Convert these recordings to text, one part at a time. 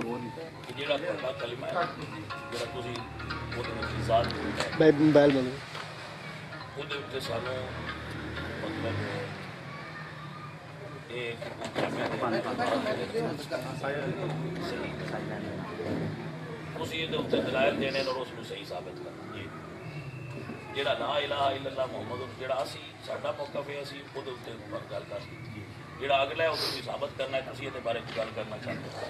ਜਿਹੜਾ ਤੁਹਾਡਾ ਕਲਮਾ ਹੈ ਜਿਹੜਾ ਤੁਸੀਂ ਉਹਦੇ ਵਿੱਚ ਇਜ਼ਾਦ ਕੀਤਾ ਮੈਂ ਮੋਬਾਈਲ ਮੰਨ ਉਹਦੇ ਉੱਤੇ ਸਾਨੂੰ ਮਤਲਬ ਇਹ ਤੁਸੀਂ ਇਹਦੇ ਉੱਤੇ ਦਲਾਇਲ ਦੇਣੇ ਔਰ ਉਸ ਨੂੰ ਸਹੀ ਸਾਬਿਤ ਕਰਨਾ ਜੀ ਜਿਹੜਾ ਲਾ ਇਲਾਹਾ ਇਲੱਲਾਹ ਮੁਹੰਮਦ ਜਿਹੜਾ ਅਸੀਂ ਸਾਡਾ ਮੌਕਫ ਹੈ ਅਸੀਂ ਉਹਦੇ ਉੱਤੇ ਗੱਲ ਕਰ ਦਿੱਤੀ ਜਿਹੜਾ ਅਗਲਾ ਹੈ ਉਹਨੂੰ ਸਾਬਤ ਕਰਨਾ ਹੈ ਤੁਸੀਂ ਇਹਦੇ ਬਾਰੇ ਗੱਲ ਕਰਨਾ ਚਾਹੁੰਦੇ ਹੋ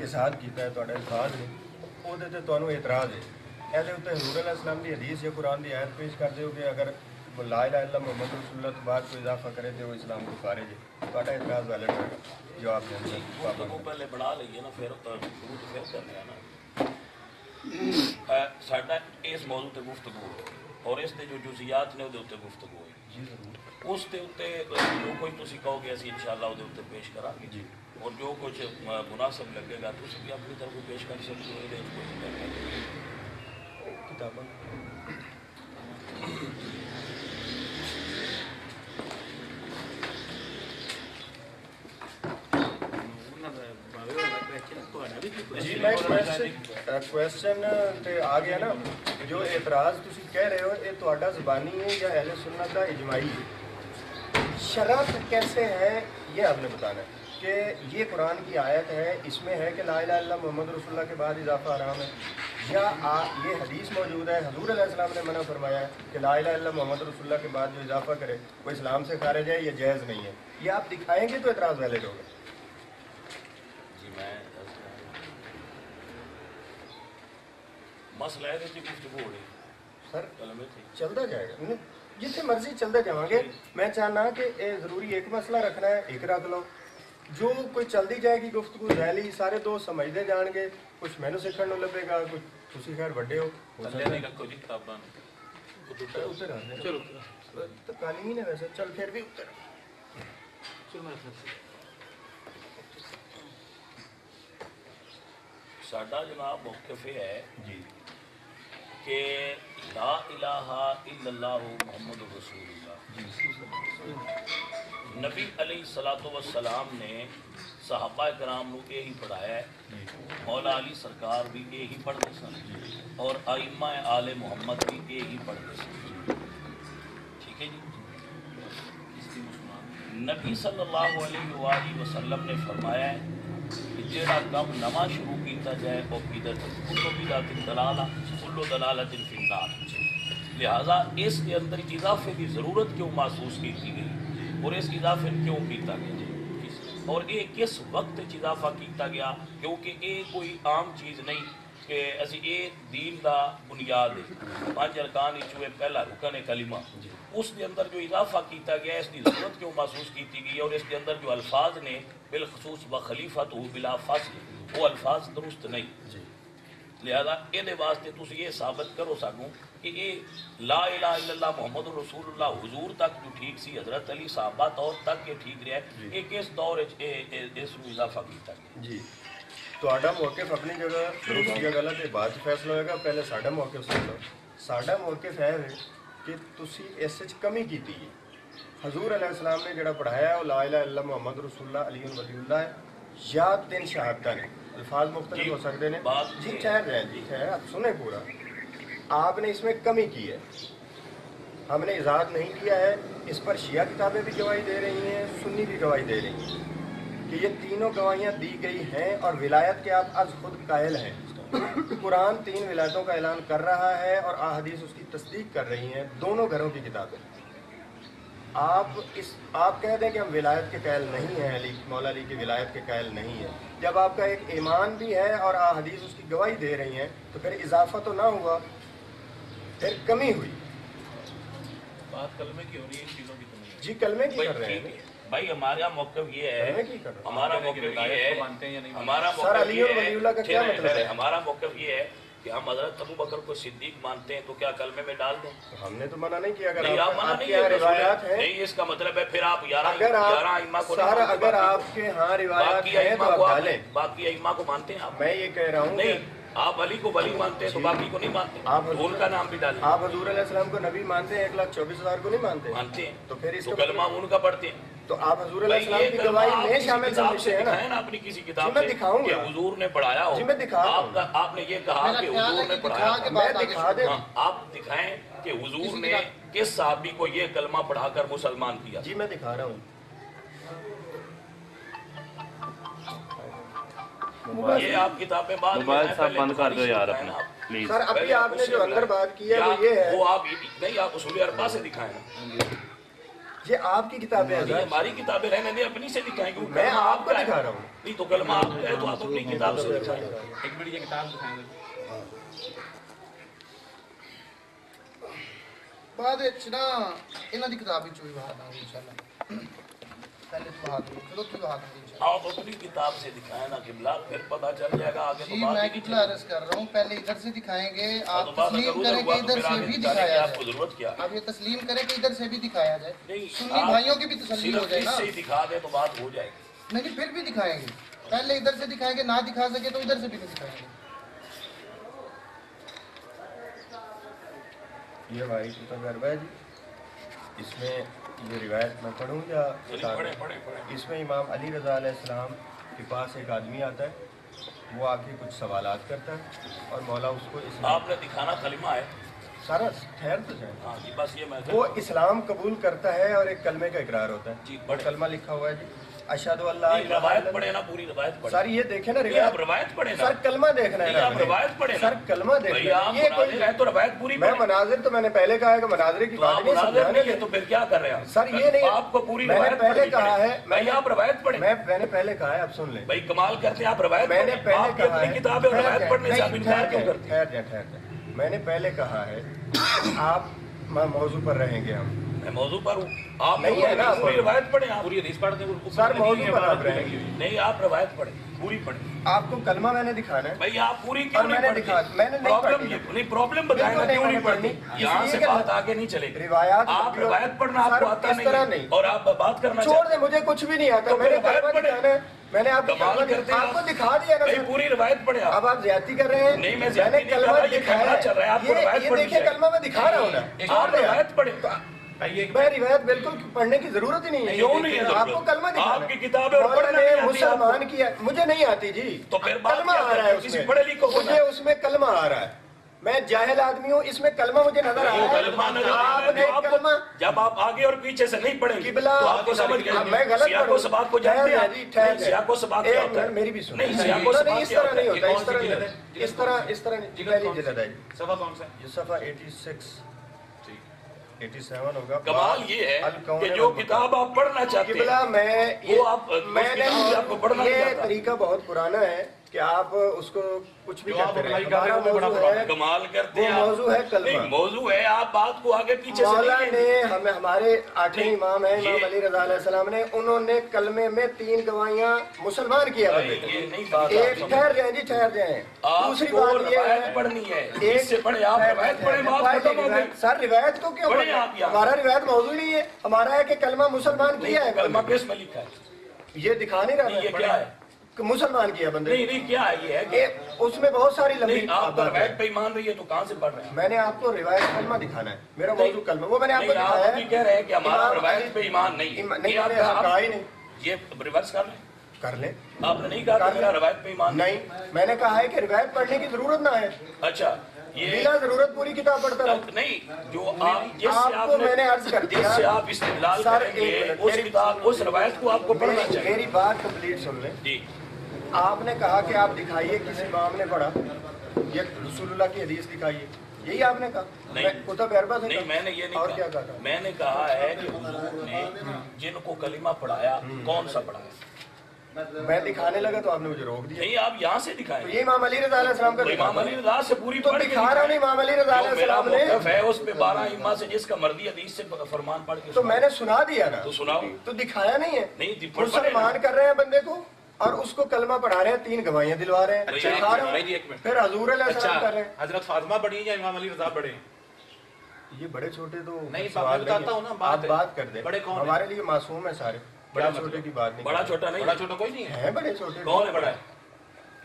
ਇਸਾਦ ਕੀਤਾ ਹੈ ਤੁਹਾਡਾ ਅਲਫਾਜ਼ ਨੇ ਉਹਦੇ ਤੇ ਤੁਹਾਨੂੰ ਇਤਰਾਜ਼ ਹੈ ਇਹਦੇ ਉੱਤੇ ਹਜ਼ੂਰ ਅਲੈਹਿ ਸਲਾਮ ਦੀ ਹਦੀਸ ਜਾਂ ਕੁਰਾਨ ਦੀ ਆਇਤ ਪੇਸ਼ ਕਰਦੇ ਹੋ ਕਿ ਅਗਰ لا الہ الا محمد رسول اللہ تو بعد کوئی اضافہ کرے تو وہ اسلام کو خارج ہے تو اعتراض ویلڈ ہوگا جو آپ نے وہ پہلے بڑھا لئیے نا پھر پھر کرنے نا ساڈا اس موضوع تے گفتگو اور اس دے جو جزیات نے وہ تے گفتگو ہے اس دے تے جو کوئی تسی کہو گے اسی انشاءاللہ وہ تے پیش کرا گے جی اور جو کچھ مناسب لگے گا تسی بھی اپنی طرف پیش کر سکتے ہو کتاباں جی میں کوشچن تے آ گیا نا جو اعتراض تسی کہہ رہے ہو یہ تہاڈا زبانی ہے یا اہل سنت کا اجماعی ہے شرط کیسے ہے یہ آپ نے بتانا ہے کہ یہ قرآن کی آیت ہے اس میں ہے کہ لا الہ الا محمد رسول اللہ کے بعد اضافہ حرام ہے یا یہ حدیث موجود ہے حضور علیہ السلام نے منع فرمایا ہے کہ لا الہ الا محمد رسول اللہ کے بعد جو اضافہ کرے وہ اسلام سے خارج ہے یہ جائز نہیں ہے یہ آپ دکھائیں گے تو اعتراض ویلڈ ہوگا جی میں مسئلہ ہے کہ گفتگو ہو رہی سر کلمے تھے چلتا جائے گا جتنے مرضی چلتے جاؤں گے میں چاہنا کہ ضروری ایک مسئلہ رکھنا ہے ایک رکھ لو جو کوئی چلتی جائے گی گفتگو ذیلی سارے دوست سمجھتے جان گے کچھ مینو سیکھنے کو لبے گا کچھ تسی خیر بڑے ہو چلو تو قالین ہے ویسے چل پھر بھی اتر ساڈا جناب موقف یہ ہے جی کہ لا الہ الا اللہ محمد رسول اللہ نبی علیہ الصلوۃ والسلام نے صحابہ کرام کو یہی پڑھایا ہے مولا علی سرکار بھی یہی پڑھتے سن اور ائمہ آل محمد بھی یہی پڑھتے سن ٹھیک ہے جی نبی صلی اللہ علیہ وآلہ وسلم نے فرمایا ہے کہ جیڑا کم نواں شروع کیتا جائے وہ بدعت کل بدعت دلالہ کل دلالۃ فی النار لہذا اس کے اندر اضافے کی ضرورت کیوں محسوس کی گئی اور اس اضافے کیوں کیتا گیا اور یہ کس وقت اضافہ کیتا گیا کیونکہ یہ کوئی عام چیز نہیں کہ اسی یہ دین دا بنیاد ہے 5 ارکان وچوں پہلا رکن ہے کلمہ اس کے اندر جو اضافہ کیتا گیا اس کی ضرورت کیوں محسوس کی گئی اور اس کے اندر جو الفاظ نے بالخصوص بخلیفۃ بلا فصل وہ الفاظ درست نہیں لہذا یہ واسطے تسی یہ ثابت کرو سکوں کہ یہ لا الہ الا اللہ محمد رسول اللہ حضور تک جو ٹھیک سی حضرت علی صحابہ دور تک یہ ٹھیک رہا ہے یہ کس دور اس میں اضافہ کیتا گیا جی تہاڈا موقف اپنی جگہ درست یا غلط ہے بعد فیصلہ ہوئے گا پہلے ساڈا موقف سن لو ساڈا موقف ہے کہ تسی اس وچ کمی کیتی ہے حضور علیہ السلام نے جڑا پڑھایا ہے وہ لا الہ الا محمد رسول اللہ علی ولی اللہ ہے یا 3 شہادتیں نے الفاظ مختلف ہو سکتے ہیں جی ٹھہر رہے ہیں جی ٹھہر آپ سنیں پورا آپ نے اس میں کمی کی ہے ہم نے اجازت نہیں کیا ہے اس پر شیعہ کتابیں بھی گواہی دے رہی ہیں سنی بھی گواہی دے رہی ہیں کہ یہ تینوں گواہیاں دی گئی ہیں اور ولایت کے آپ از خود قائل ہیں قرآن 3 ولایتوں کا اعلان کر رہا ہے اور احادیث اس کی تصدیق کر رہی ہیں دونوں گھروں کی کتابیں آپ کہہ دیں کہ ہم ولایت کے قائل نہیں ہیں علی مولا علی کی ولایت کے قائل نہیں ہیں جب آپ کا ایک ایمان بھی ہے اور احادیث اس کی گواہی دے رہی ہیں تو پھر اضافہ تو نہ ہوا پھر کمی ہوئی بات کلمے کی ہو رہی ہے چیزوں کی تو نہیں جی کلمے کی کر رہے ہیں بھائی ہمارا موقف یہ ہے ہمارا موقف یہ ہے ہمارا سر علی اور ولی اللہ کا کیا مطلب ہے ہمارا موقف یہ ہے کہ ہم حضرت ابو بکر کو صدیق مانتے ہیں تو کیا کلمے میں ڈال دیں ہم نے تو منع نہیں کیا اگر نہیں آپ منع نہیں ہے روایات ہیں نہیں اس کا مطلب ہے پھر آپ 11 ائمہ کو سر اگر آپ کے ہاں روایات ہیں تو آپ ڈالیں باقی ائمہ کو مانتے ہیں آپ میں یہ کہہ رہا ہوں نہیں آپ علی کو ولی مانتے ہیں تو باقی کو نہیں مانتے آپ ان کا نام بھی ڈالیں آپ حضور علیہ السلام کو نبی مانتے ہیں 1,24,000 کو نہیں مانتے مانتے ہیں تو پھر اس کلمہ ان کا پڑھتے ہیں تو آپ حضور علیہ السلام کی گواہی میں شامل سمجھتے ہیں نا؟ اپنی کسی کتاب میں دکھاؤں گا حضور نے پڑھایا ہو. جی میں دکھا رہا ہوں. آپ نے یہ کہا کہ حضور نے پڑھایا، میں دکھا دیں. آپ دکھائیں کہ حضور نے کس صحابی کو یہ کلمہ پڑھا کر مسلمان کیا. جی میں دکھا رہا ہوں. یہ آپ کتابیں بعد موبائل صاحب بند کر دو یار اپنا پلیز. سر ابھی آپ نے جو اندر بات کی ہے وہ یہ ہے، وہ آپ نہیں، آپ اصول اربعہ سے دکھائیں نا. یہ آپ کی کتابیں ہیں. ہماری کتابیں رہنے دیں، اپنی سے دکھائیں گے. میں آپ کو دکھا رہا ہوں. نہیں تو کلمہ آپ کا ہے تو آپ اپنی کتاب سے دکھائیں. ایک منٹ یہ کتاب دکھائیں گے بعد نا انہاں دی کتاب وچ وی بات آؤں انشاءاللہ. پہلے تو بات ہوئی پھر تو بات ہوئی انشاءاللہ. آپ اپنی کتاب سے دکھائیں نا قبلہ، پھر پتہ چل جائے گا آگے. جی میں قبلہ عرض کر رہا ہوں، پہلے ادھر سے دکھائیں گے، آپ تسلیم کریں کہ ادھر سے بھی دکھایا جائے. آپ کو ضرورت کیا؟ آپ یہ تسلیم کریں کہ ادھر سے بھی دکھایا جائے، نہیں، سنی بھائیوں کی بھی تسلی ہو جائے نا. صرف اس سے دکھا دے تو بات ہو جائے گی. نہیں پھر بھی دکھائیں گے، پہلے ادھر سے دکھائیں گے، نہ دکھا سکے تو ادھر سے بھی دکھائیں گے. یہ بھائی تجربہ ہے جی. اس میں یہ روایت میں پڑھوں یا اس میں امام علی رضا علیہ السلام کے پاس ایک آدمی آتا ہے، وہ آ کے کچھ سوالات کرتا ہے اور مولا اس کو آپ نے دکھانا کلمہ ہے سارا ٹھہر تو جائے. ہاں جی بس یہ میں وہ اسلام قبول کرتا ہے اور ایک کلمے کا اقرار ہوتا ہے. جی وہ کلمہ لکھا ہوا ہے جی، اشہد اللہ. روایت پڑھے نا، پوری روایت پڑھے. سر یہ دیکھیں نا روایت پڑھے نا. سر کلمہ دیکھنا ہے آپ روایت پڑھے. سر کلمہ دیکھنا ہے. یہ کوئی ہے تو روایت پوری. میں مناظر تو میں نے پہلے کہا ہے کہ مناظرے کی بات نہیں سمجھانے کے. تو پھر کیا کر رہے ہیں سر یہ نہیں، آپ کو پوری میں نے پہلے کہا ہے بھائی آپ روایت پڑھیں. میں نے پہلے کہا ہے، اب سن لیں بھائی کمال کرتے ہیں آپ روایت. میں نے پہلے کہا ہے کتاب ہے روایت پڑھنے سے آپ انکار کیوں کرتے ہیں؟ ٹھہر جائیں. میں نے پہلے کہا ہے آپ موضوع پر رہیں گے. ہم میں موضوع پر ہوں، آپ نہیں ہے نا. پوری روایت پڑھیں، آپ پوری حدیث پڑھتے ہیں سر موضوع پر آپ رہیں گے. نہیں آپ روایت پڑھیں، پوری پڑھیں. آپ کو کلمہ میں نے دکھانا ہے بھائی آپ پوری کیوں نہیں پڑھتے؟ میں نے نہیں پڑھی. پرابلم بتائیں نا کیوں نہیں پڑھنی. یہاں سے بات آگے نہیں چلے گی. روایات آپ روایت پڑھنا آپ کو آتا نہیں اور آپ بات کرنا چھوڑ دیں، مجھے کچھ بھی نہیں آتا. میں نے کلمہ دکھانا ہے، میں نے آپ کو دکھا دیا نا. پوری روایت پڑھے. اب آپ زیادتی کر رہے ہیں. نہیں میں نے کلمہ دکھایا چل رہا ہے، آپ کو روایت پڑھنی دیکھیں کلمہ میں دکھا رہا ہوں نا. آپ روایت پڑھیں. میں روایت بالکل پڑھنے کی ضرورت ہی نہیں ہے. کیوں نہیں ہے؟ آپ کو کلمہ دکھانا آپ کی کتاب ہے اور پڑھنا نہیں آتی. مسلمان کیا مجھے نہیں آتی جی. تو پھر کلمہ آ رہا ہے اس میں، پڑھے لکھو مجھے اس میں کلمہ آ رہا ہے. میں جاہل آدمی ہوں، اس میں کلمہ مجھے نظر آ رہا ہے. جب آپ آگے اور پیچھے سے نہیں پڑھیں گے قبلہ تو آپ کو سمجھ گئے. میں غلط سیاق و سباق کو جانتے ہیں آپ؟ سیاق و سباق کیا ہوتا ہے؟ میری بھی سنو. نہیں سیاق و سباق اس طرح نہیں ہوتا. اس طرح نہیں. پہلی جلد ہے صفحہ کون سا؟ یہ صفحہ 87 ہوگا. کمال یہ ہے کہ جو کتاب آپ پڑھنا چاہتے ہیں قبلہ میں نے آپ کو پڑھنا یہ طریقہ بہت پرانا ہے کہ آپ اس کو کچھ بھی کرتے رہے. کمال کرتے ہیں. موضوع ہے کلمہ، موضوع ہے. آپ بات کو آگے پیچھے سے مولا نے ہمارے 8ویں امام ہیں امام علی رضا علیہ السلام نے، انہوں نے کلمے میں 3 گواہیاں مسلمان کیا. ایک ٹھہر جائیں جی، ٹھہر جائیں. دوسری بات یہ ہے پڑھنی ہے. ایک سے پڑھے آپ روایت پڑھیں. سر روایت کو کیوں پڑھیں؟ ہمارا روایت موضوع نہیں ہے. ہمارا ہے کہ کلمہ مسلمان کیا ہے. کلمہ کس میں لکھا ہے؟ یہ دکھا نہیں رہا. یہ کیا ہے؟ مسلمان کیا بندے. نہیں کیا ہے؟ یہ ہے کہ اس میں بہت ساری لمبی آپ روایت پہ ایمان رہی ہے تو کہاں سے پڑھ رہے ہیں؟ میں نے آپ کو روایت کلمہ دکھانا ہے. میرا موضوع کلمہ، وہ میں نے آپ کو دکھایا ہے. آپ کہہ رہے ہیں کہ ہمارا روایت پہ ایمان نہیں. نہیں آپ نے ایسا کہا ہی نہیں. یہ ریورس کر لیں. آپ نے نہیں کہا کہ میرا روایت پہ ایمان نہیں. میں نے کہا ہے کہ روایت پڑھنے کی ضرورت نہ ہے. اچھا بلا ضرورت پوری کتاب پڑھتا رہا. نہیں جو آپ کو میں نے عرض کر دیا، جس سے آپ استدلال کریں گے اس کتاب اس روایت کو آپ کو پڑھنا چاہیے. میری بات کمپلیٹ سن لیں. جی آپ نے کہا کہ آپ دکھائیے کسی امام نے پڑھا یہ رسول اللہ کی حدیث دکھائیے، یہی آپ نے کہا. کتب اربعہ سے نہیں میں نے یہ نہیں کہا. میں نے کہا ہے کہ حضور نے جن کو کلمہ پڑھایا کون سا پڑھایا. میں دکھانے لگا تو آپ نے مجھے روک دیا. نہیں آپ یہاں سے دکھائیں. یہ امام علی رضا علیہ السلام کا امام علی رضا سے پوری تو دکھا رہا ہوں. امام علی رضا علیہ السلام نے ہے اس پہ 12 ائمہ سے جس کا مرضی حدیث سے فرمان پڑھ کے تو میں نے سنا دیا نا. تو سناؤ. تو دکھایا نہیں ہے. نہیں مسلمان کر رہے ہیں بندے کو اور اس کو کلمہ پڑھا رہے ہیں، 3 گواہیاں دلوا رہے ہیں. پھر حضور علیہ السلام کر رہے ہیں. حضرت فاطمہ پڑھی یا امام علی رضا پڑھے؟ یہ بڑے چھوٹے تو نہیں بتاتا ہوں نا. آپ بات کر دیں. ہمارے لیے معصوم ہے سارے. بڑا چھوٹے کی بات نہیں. بڑا چھوٹا نہیں. بڑا چھوٹا کوئی نہیں ہے. بڑے چھوٹے. کون ہے بڑا ہے؟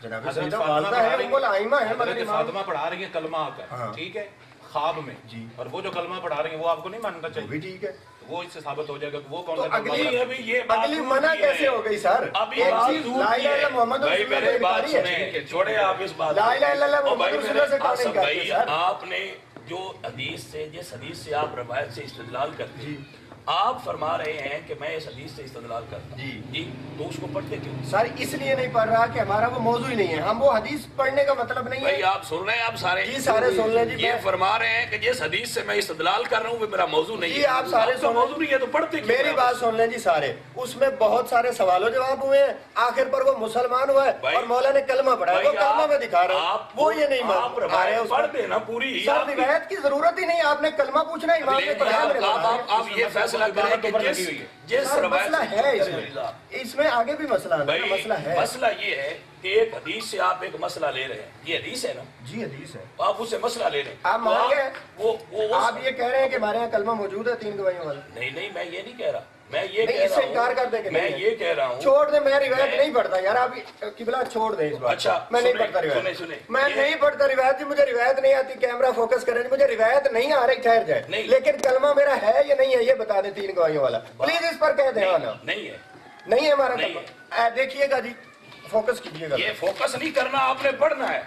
جناب سیدہ والدہ ہے، ام الائمہ ہے. حضرت فاطمہ پڑھا رہی ہیں کلمہ آ کر، ٹھیک ہے، خواب میں جی، اور وہ جو کلمہ پڑھا رہی ہیں وہ آپ کو نہیں ماننا چاہیے. بھی ٹھیک ہے. وہ اس سے ثابت ہو جائے گا کہ وہ کون تو سا اگلی- کلمہ ابھی یہ بات اگلی دور منع کی ہے۔ کیسے ہو گئی سر؟ ابھی ایک بات چیز دور لا کی الہ ہے۔ الا محمد بھائی رسول اللہ میرے کو بات انکاری ہے۔ سنیں، چھوڑے آپ اس بات لا الہ الا اللہ اور بھائی محمد رسول میرے اللہ سے کون آصف انکار بھائی، کیا سر؟ آپ نے جو حدیث سے جس حدیث سے آپ روایت سے استدلال کرتے ہیں، آپ فرما رہے ہیں کہ میں اس حدیث سے استدلال کرتا ہوں جی، تو اس کو پڑھتے کیوں؟ سر اس لیے نہیں پڑھ رہا کہ ہمارا وہ موضوع ہی نہیں ہے، ہم وہ حدیث پڑھنے کا مطلب نہیں بھائی ہے۔ آپ سن رہے ہیں، آپ سارے جی سارے سن لیں جی، یہ میں- فرما رہے ہیں کہ جس حدیث سے میں استدلال کر رہا ہوں وہ میرا موضوع نہیں جی ہے۔ آپ سارے کا سن موضوع نہیں ہے تو پڑھتے کیوں؟ میری بات سن لیں جی سارے، اس میں بہت سارے سوال و جواب ہوئے ہیں، آخر پر وہ مسلمان ہوا ہے بھائی- اور مولا نے کلمہ پڑھا ہے، وہ بھائی کلمہ آپ- میں دکھا رہے آپ ہیں، وہ یہ نہیں آپ مان آ رہے ہیں روایت اس پڑھ میں۔ دینا پوری سر آپ کی- روایت کی ضرورت ہی نہیں، آپ نے کلمہ پوچھنا امام نے لیکن پڑھایا میرے آپ یہ فیصلہ کریں کہ جس سر روایت مسئلہ سے- ہے اس میں آگے بھی مسئلہ ہے، بھائی مسئلہ ہے مسئلہ یہ ہے کہ ایک حدیث سے آپ ایک مسئلہ لے رہے ہیں، یہ حدیث ہے نا، جی حدیث ہے۔ آپ اس سے مسئلہ لے رہے ہیں آپ تو مان گئے؟ وہ آپ یہ کہہ رہے ہیں کہ ہمارے یہاں کلمہ موجود ہے 3 گواہیوں والا؟ نہیں میں یہ نہیں کہہ رہا، میں یہ نہیں، کہہ اس سے رہا انکار کر دیں ہوں کہ میں نہیں ہے۔ یہ کہہ رہا ہوں چھوڑ دیں، میں روایت میں- نہیں پڑھتا یار، آپ قبلہ چھوڑ دیں اس بات اچھا، میں نہیں سنیں، پڑھتا روایت، سنیں، میں یہ- نہیں پڑھتا روایت جی، مجھے روایت نہیں آتی، کیمرہ فوکس کریں، مجھے روایت نہیں آ رہی، ٹھہر جائے، نہیں۔ لیکن کلمہ میرا ہے یا نہیں ہے یہ بتا دیں 3 گواہیوں والا، پلیز اس پر کہہ دیں ہاں نا، نہیں ہے، نہیں ہے ہمارا نہیں کلمہ، دیکھیے گا جی، فوکس کیجیے گا۔ یہ فوکس نہیں کرنا، آپ نے پڑھنا ہے،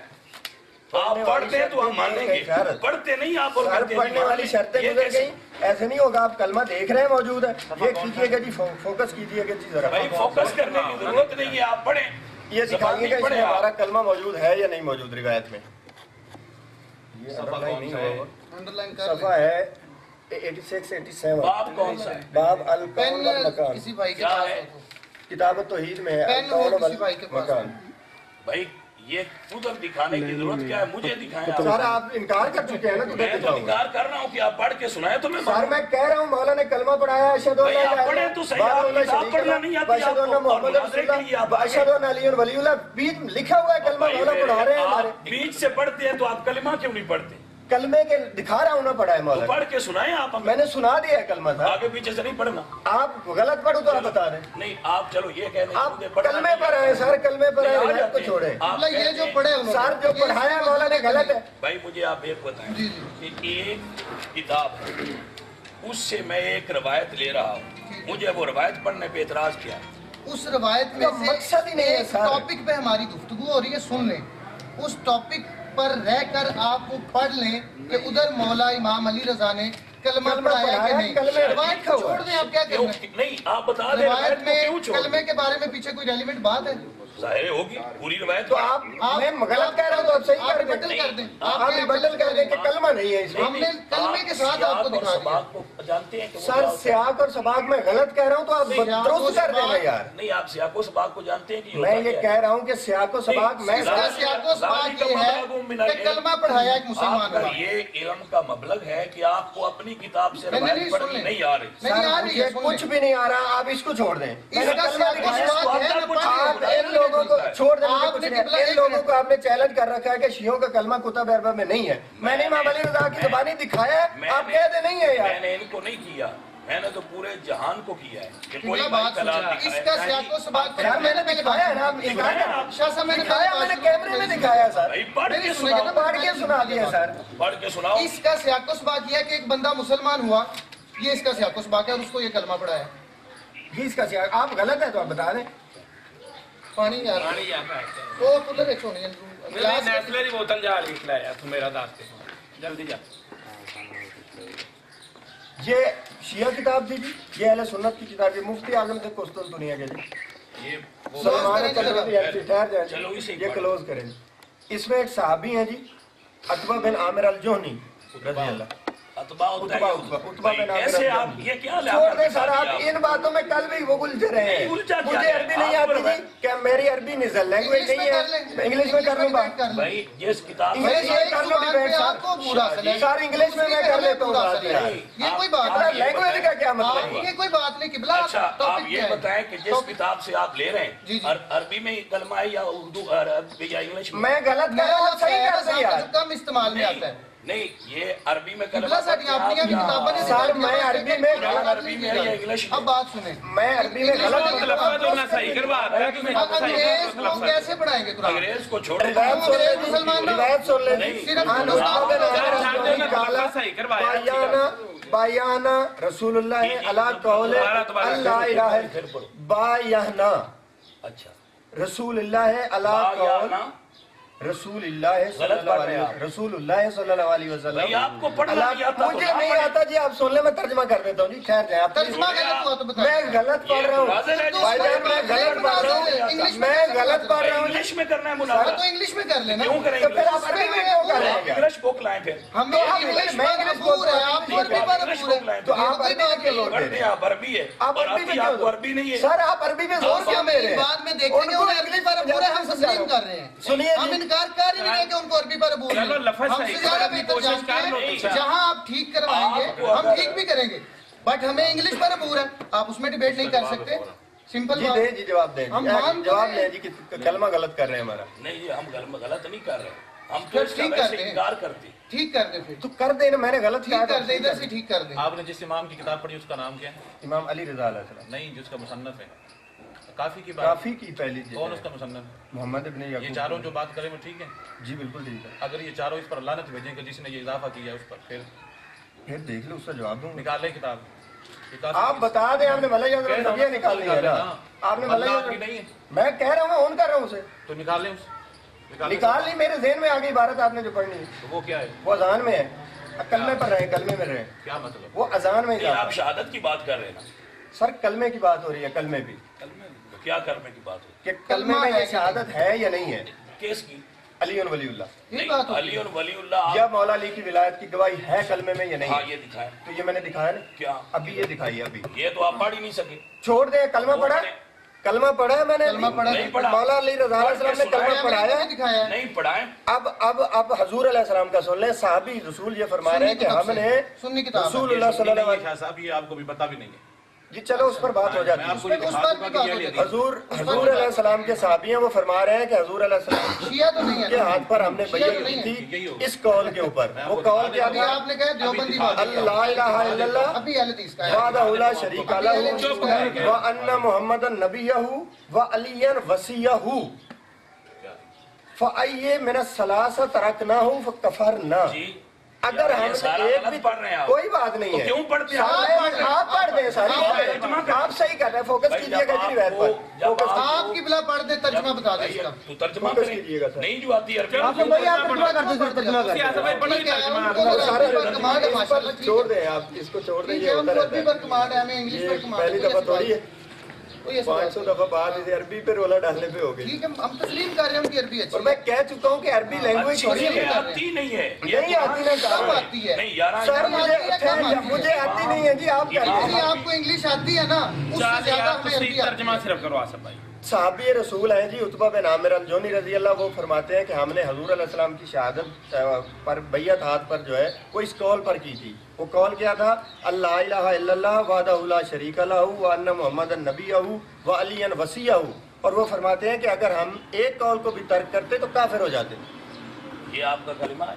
آپ پڑھتے ہیں تو ہم مانیں گے، پڑھتے نہیں آپ اور سر کہتے ہیں پڑھنے مان والی لیں۔ شرطیں یہ گزر کیسے؟ گئی، ایسے نہیں ہوگا، آپ کلمہ دیکھ رہے ہیں موجود ہے، یہ کیجیے گا جی، فوکس کیجیے گا جی ذرا، بھائی فوکس کرنے کی ضرورت نہیں ہے، آپ پڑھیں، یہ دکھائیے گا اس پڑھیں میں ہمارا آپ۔ کلمہ موجود ہے یا نہیں موجود روایت میں، یہ صفحہ underline کون نہیں سا ہوا ہے؟ ہوا۔ انڈرلائن کر صفحہ لیں۔ ہے 86 87 باب کون سا ہے؟ باب القول پین والمکان، کسی بھائی کے کیا پاس ہے؟ ہو تو۔ کتاب التوحید میں ہے پین ہو القول کسی بھائی کے پاس۔ والمکان۔ بھائی یہ ادھر دکھانے کی ضرورت کیا ہے؟ مجھے دکھائیں آپ۔ سر آپ انکار کر چکے ہیں نا، تو میں میں تو دکھاؤں گا۔ انکار کر رہا ہوں کہ آپ پڑھ کے سنائیں تو میں سر مانوں۔ میں کہہ رہا ہوں مولا نے کلمہ پڑھایا، اشہد ان بھائی لا آپ الہ الا پڑھیں تو صحیح، آپ اللہ کتاب شریک پڑھنا لا، نہیں آتی واشہد آپ ان کو، اور محمد مناظرے رسول کے لیے آپ اللہ، واشہد ان علی ولی اللہ، بیچ لکھا ہوا ہے کلمہ، مولا پڑھا رہے ہیں ہمارے، آپ بیچ سے پڑھتے ہیں تو آپ کلمہ کیوں نہیں پڑھتے؟ کلمے کے دکھا رہا ہوں نا پڑھا ہے تو مولا، پڑھ کے سنائیں آپ ہمیں، میں نے سنا دیا ہے کلمہ تھا، آگے پیچھے سے نہیں پڑھنا۔ آپ غلط پڑھو تو آپ بتا دیں، نہیں آپ چلو یہ کہہ دیں آپ مجھے پڑھنا کلمے نہیں پر آتا۔ آئے سر، کلمے پر آئے، نہیں، آ روایت کو جاتے ہیں۔ چھوڑیں آپ اللہ یہ کہتے جو ہیں- پڑھے انہوں نے، سر جو یہ پڑھایا مولا نے غلط ہے، بھائی مجھے آپ ایک بتائیں جی کہ ایک کتاب ہے، اس سے میں ایک روایت لے رہا ہوں، مجھے وہ روایت پڑھنے پہ اعتراض کیا ہے؟ اس روایت میں کا مقصد ہی نہیں ہے ایک سر۔ ٹاپک پہ ہماری گفتگو ہو رہی ہے، سن لیں، اس ٹاپک پر رہ کر آپ وہ پڑھ لیں کہ ادھر مولا امام علی رضا نے کلمہ کلمہ پڑھایا کہ پڑھایا، نہیں، کلمہ روایت لکھا کو ہوا چھوڑ دیں، آپ کیا کر کیوں رہے ہیں؟ نہیں آپ بتا دیں روایت روایت کو میں کیوں چھوڑ کلمے کے بارے میں پیچھے کوئی ریلیونٹ بات ہے؟ ظاہر ہوگی پوری روایت تو آپ میں غلط کہہ رہا ہوں تو آپ صحیح آپ کر ریبٹل دیں، کر دیں، آپ ریبٹل کر دیں کہ کلمہ نہیں ہے اس میں۔ ہم نے کلمے کے ساتھ آپ کو دکھا دیا۔ سباق کو جانتے ہیں کہ وہ سر کیا ہوتا ہے؟ سیاق اور سباق میں غلط کہہ رہا ہوں تو آپ نہیں، درست کر دیں نا یار، نہیں آپ سیاق و سباق کو جانتے ہیں کہ میں یہ کہہ رہا ہوں کہ سیاق و سباق میں اس کا سیاق و سباق یہ ہے کہ کلمہ پڑھایا ایک مسلمان آپ کا ہوا۔ یہ علم کا مبلغ ہے کہ آپ کو اپنی کتاب سے نہیں، روایت نہیں، پڑھنی سن لیں۔ نہیں آ رہی۔ نہیں آ رہی ہے، مجھے سن کچھ لیں۔ بھی نہیں آ رہا، آپ اس کو چھوڑ دیں، اس میں نے کا کلمہ سیاق و دکھایا، سباق ہے، میں پڑھ آپ رہا ہوں۔ ان لوگوں کو چھوڑ دیں، مجھے آپ کچھ نے نہیں، قبلہ ان ایک لوگوں منٹ۔ کو آپ نے چیلنج کر رکھا ہے کہ شیعوں کا کلمہ کتب اربع میں نہیں ہے، میں نے امام علی رضا کی زبانی دکھایا ہے، آپ کہہ دیں نہیں ہے میں یار، نے ان کو نہیں کیا، میں نے تو پورے جہان کو کیا ہے کہ کوئی قبلہ بھائی بات کلام سنیں، دکھائے۔ اس کا سیاق و سباق یار میں نے دکھایا ہے نا، آپ انکار کر، شاہ صاحب میں نے دکھایا، میں نے کیمرے میں دکھایا سر، بھائی پڑھ کے میری سناؤ، سنیں گے پڑھ کے سنا دیا سر، پڑھ کے سناؤ۔ اس کا سیاق و سباق یہ ہے کہ ایک بندہ مسلمان ہوا، یہ اس کا سیاق و سباق ہے، اور اس کو یہ کلمہ پڑھایا۔ یہ اس کا سیاق، آپ غلط ہے تو آپ بتا دیں، پانی یار وہ کولر ایک سونی گلاس نیسلے کی بوتل جا رہی کھلایا تو میرا دس جلدی جا یہ شیعہ کتاب تھی جی، یہ اہل سنت کی کتاب ہے، مفتی اعظم سے قسطنطنیہ کے جی، یہ وہ سلمان کریں گے قسطنطنیہ ٹھہر جائیں چلو اسے یہ کلوز کریں جی۔ اس میں ایک صحابی ہیں جی، عتبہ بن عامر الجہنی رضی اللہ، اتباع ہوتا ہے عتبہ بن عامر کیسے آپ الجہنی، یہ کیا چھوڑ دیں سر، آپ ان باتوں میں کل بھی وہ الجھ رہے نہیں، ہیں، الجھا کیا مجھے ہے؟ عربی نہیں آپ آتی پر جی، کہ میری عربی نزل لینگویج نہیں ہے، انگلش میں کر لوں بات، بھائی جس کتاب انگلش میں کر لوں ڈیبیٹ آپ کو پورا حاصل ہے، سر، انگلش میں کر لیتا ہوں بات یار، یہ کوئی بات ارے نہیں، لینگویج کا کیا مطلب آپ ہے؟ یہ کوئی بات نہیں، قبلہ اچھا آپ ٹاپک یہ کیا ہے؟ بتائیں کہ جس کتاب سے آپ لے رہے جی، ہیں جی۔ عربی میں کلمہ ہے یا اردو عربی یا انگلش میں؟ میں غلط کہہ رہا ہوں، صحیح کر دیں جو یار، کم استعمال میں آتا ہے، نہیں یہ عربی میں قبلہ ساڈی اپنی بھی کتاباں نے سر میں عربی میں عربی میں یا انگلش میں؟ اب بات سنیں، میں عربی میں غلط لفظ تو نہ صحیح کروا رہا ہے کہ میں انگریز کو کیسے پڑھائیں گے قرآن؟ انگریز کو چھوڑے روایت سن لیں جی، مسلمان نہ- روایت سن لیں جی۔ صرف عن استاد العالمین قال صحیح کروایا بایانا رسول اللہ علی قول اللہ الہ بایانا اچھا رسول اللہ علی قول رسول اللہ صلی اللہ علیہ وسلم رسول اللہ صلی اللہ علیہ وسلم بھائی آپ کو پڑھنا نہیں آتا تو مجھے نہ نہیں پڑھیں۔ آتا جی، آپ سن لیں میں ترجمہ کر دیتا ہوں جی، خیر جائیں آپ ترجمہ غلط ہوا تو بتائیں۔ میں غلط پڑھ رہا ہوں بھائی جان، میں غلط پڑھ رہا ہوں، میں غلط پڑھ رہا ہوں جی۔ انگلش میں کرنا ہے ہاں مناظرہ تو انگلش میں کر لینا، کیوں کریں تو پھر آپ انگلش عربی میں کیوں کر رہے ہیں؟ انگلش بک لائیں پھر ہمیں انگلش میں پر انگلش عبور ہے، بولتا ہوں، آپ کو عربی پر عبور ہے، تو آپ عربی میں کیوں لوٹ دے پڑھتے رہے ہیں ہیں؟ آپ عربی ہے آپ اور عربی آتی میں آپ کو کیوں عربی نہیں ہے سر آپ عربی میں زور کیوں دے رہے ہیں؟ بعد میں دیکھیں گے انہیں عربی پر عبور ہے، ہم تسلیم کر رہے ہیں، سنیے ہم جی، انکار کر ہی نہیں رہے کہ ان کو عربی پر عبور ہے، چلو لفظ ہم صحیح سے زیادہ کرنے کی بہتر کوشش جانتے کر لو ہیں، تو جہاں آپ ٹھیک کروائیں گے آپ کو ہم اگر- ٹھیک بھی کریں گے، بٹ ہمیں انگلش پر عبور ہے، آپ اس میں ڈیبیٹ نہیں کر سکتے، سمپل جی بات۔ دیں جی جواب دیں ہم جی، مان تو جواب رہے لیں ہیں۔ جی کہ کلمہ غلط کر رہے ہیں ہمارا۔ نہیں یہ ہم غلط نہیں کر رہے، ہم تو پھر اس کا ٹھیک ویسے کرتے ہیں۔ انکار کرتے ہیں۔ ٹھیک کر دیں پھر، تو کر دیں نا، میں نے غلط کہا ٹھیک تھا، کر دیں، ادھر سے ٹھیک کر دیں۔ آپ نے جس امام کی کتاب پڑھی اس کا نام کیا ہے؟ امام علی رضا علیہ السلام، نہیں جس کا مصنف ہے کافی کی بات، کافی کی پہلی کون اس جلد کا ہے، مصنف ہے؟ محمد ابن یہ یعقوب۔ چاروں جو بات کریں وہ ٹھیک ہے؟ جی بالکل ٹھیک ہے، اگر یہ چاروں اس پر لعنت بھیجیں کہ جس نے یہ اضافہ کیا ہے اس پر، پھر دیکھ لو اس کا جواب دوں گا۔ نکال لیں کتاب۔ یہ کافی آپ بتا دیں، آپ نے بھلا یہ نبیہ نکالنی ہے نا، آپ نے بھلا اللہ کی نہیں ہے میں کہہ رہا ہوں، میں اون کر رہا ہوں اسے، تو نکال لیں اسے، نکال لی، میرے ذہن میں آگے عبارت آپ نے جو پڑھنی ہے تو وہ کیا ہے؟ وہ اذان میں ہے، کلمے پر رہے، کلمے میں رہے، کیا مطلب؟ وہ اذان میں نہیں آپ اضافہ۔ شہادت کی بات کر رہے ہیں نا، سر کلمے کی بات ہو رہی ہے، کلمے بھی، کلمے تو کیا کرنے کی بات ہوتی کہ کلمے میں یہ شہادت ہے یا نہیں ہے، ہے؟ کیس کی علی ولی اللہ یہ بات ہوتی علی ہے۔ اور ولی اللہ یا مولا علی کی ولایت کی گواہی ہے کلمے میں یا نہیں ہاں ہے؟ یہ دکھائے تو یہ میں نے دکھایا نا، کیا ابھی یہ دکھائی ابھی، یہ تو آپ پڑھ ہی نہیں سکے، چھوڑ دیں، کلمہ پڑھا، کلمہ پڑھا ہے میں نے، کلمہ پڑھا ہے۔ نہیں پڑھا، مولا علی رضا علیہ السلام نے کلمہ پڑھایا ہے۔ دکھایا ہے۔ نہیں پڑھائیں، اب حضور علیہ السلام کا سن لیں، صحابی رسول یہ فرما رہے ہیں کہ ہم نے سنی کتاب رسول اللہ صلی اللہ علیہ شاہ صاحب یہ آپ کو بھی پتا بھی نہیں ہے، جی چلو اس پر بات ہو میں جاتی آپ ہے۔ کو یہ اس دکھا پر دوں بھی گا بات کہ ہو یہ جاتی حدیث حضور علیہ السلام کے صحابی ہیں، وہ فرما رہے ہیں کہ حضور علیہ السلام شیعہ تو نہیں کے ہے، ہاتھ پر ہم نے بیعت نہیں کی ہے۔ تھی اس قول کے اوپر، وہ قول کیا ابھی تھا؟ آپ نے کہا دیوبندی بات ہے۔ اللہ الہ الا اللہ ابھی اہل حدیث کا ہے۔ وحدہ لا شریک لہ وان محمدا نبیہ وعلی وصیہ فأی من الثلاثہ ترکناہ فکفرنا۔ جی اگر ہم یہ سارا ایک غلط بھی پڑھ رہے ہیں آپ، کوئی بات نہیں تو ہے، کیوں پڑھتے ہیں آپ پڑھ دیں ساری آپ صحیح کر رہے ہیں، فوکس بھائی کیجئے گا جی روایت پر، جب فوکس آپ کی بلا پڑھ دیں، ترجمہ بتا دیں اس کا۔ تو ترجمہ فوکس کریں، کیجئے گا سر۔ نہیں جو آتی عربی آپ بھائی آپ ترجمہ کر دیں، ترجمہ کر سیاست بھائی پڑھو ٹھیک ہے، ترجمہ ان کو تو سارا عربی پر کمانڈ ہے، ماشاءاللہ، ٹھیک چھوڑ ہے۔ دیں، آپ اس کو چھوڑ دیں، ٹھیک یہ ہے، ہم ہوتا کو رہتا عربی ہے، پر کمانڈ ہے، ہمیں انگلش پر یہ کمانڈ ہے، پہلی کوئی دفعہ ایسی بات تھوڑی ہے، کوئی ایسی 500 بات دفعہ بعد اسے عربی پہ رولا ڈالنے پہ ہو گئی، ٹھیک ہے، ہم تسلیم کر رہے ہیں ان کی عربی اچھی اور میں کہہ چکا ہوں کہ عربی لینگویج اچھی تھوڑی نہیں ہے، آتی نہیں ہے، نہیں آتی نا کم صاحب، آتی ہے۔ نہیں یار سر مجھے آتی نہیں ہے جی، آپ کر جتنی لیں۔ آپ کو انگلش آتی ہے نا، اس سے چاہتے زیادہ آپ ہمیں عربی تصدیق آتی ترجمہ ہے۔ صرف کرو آصف بھائی۔ صحابی رسول ہیں جی عتبہ بن عامر الجونی رضی اللہ، وہ فرماتے ہیں کہ ہم نے حضور علیہ السلام کی شہادت پر بیعت ہاتھ پر جو ہے وہ اس قول پر کی تھی، وہ قول کیا تھا؟ اللہ الہ الا اللہ وحدہ لا شریک لہ وان محمدا نبیہ وعلی وصیہ، اور وہ فرماتے ہیں کہ اگر ہم ایک قول کو بھی ترک کرتے تو کافر ہو جاتے۔ یہ آپ کا کلمہ ہے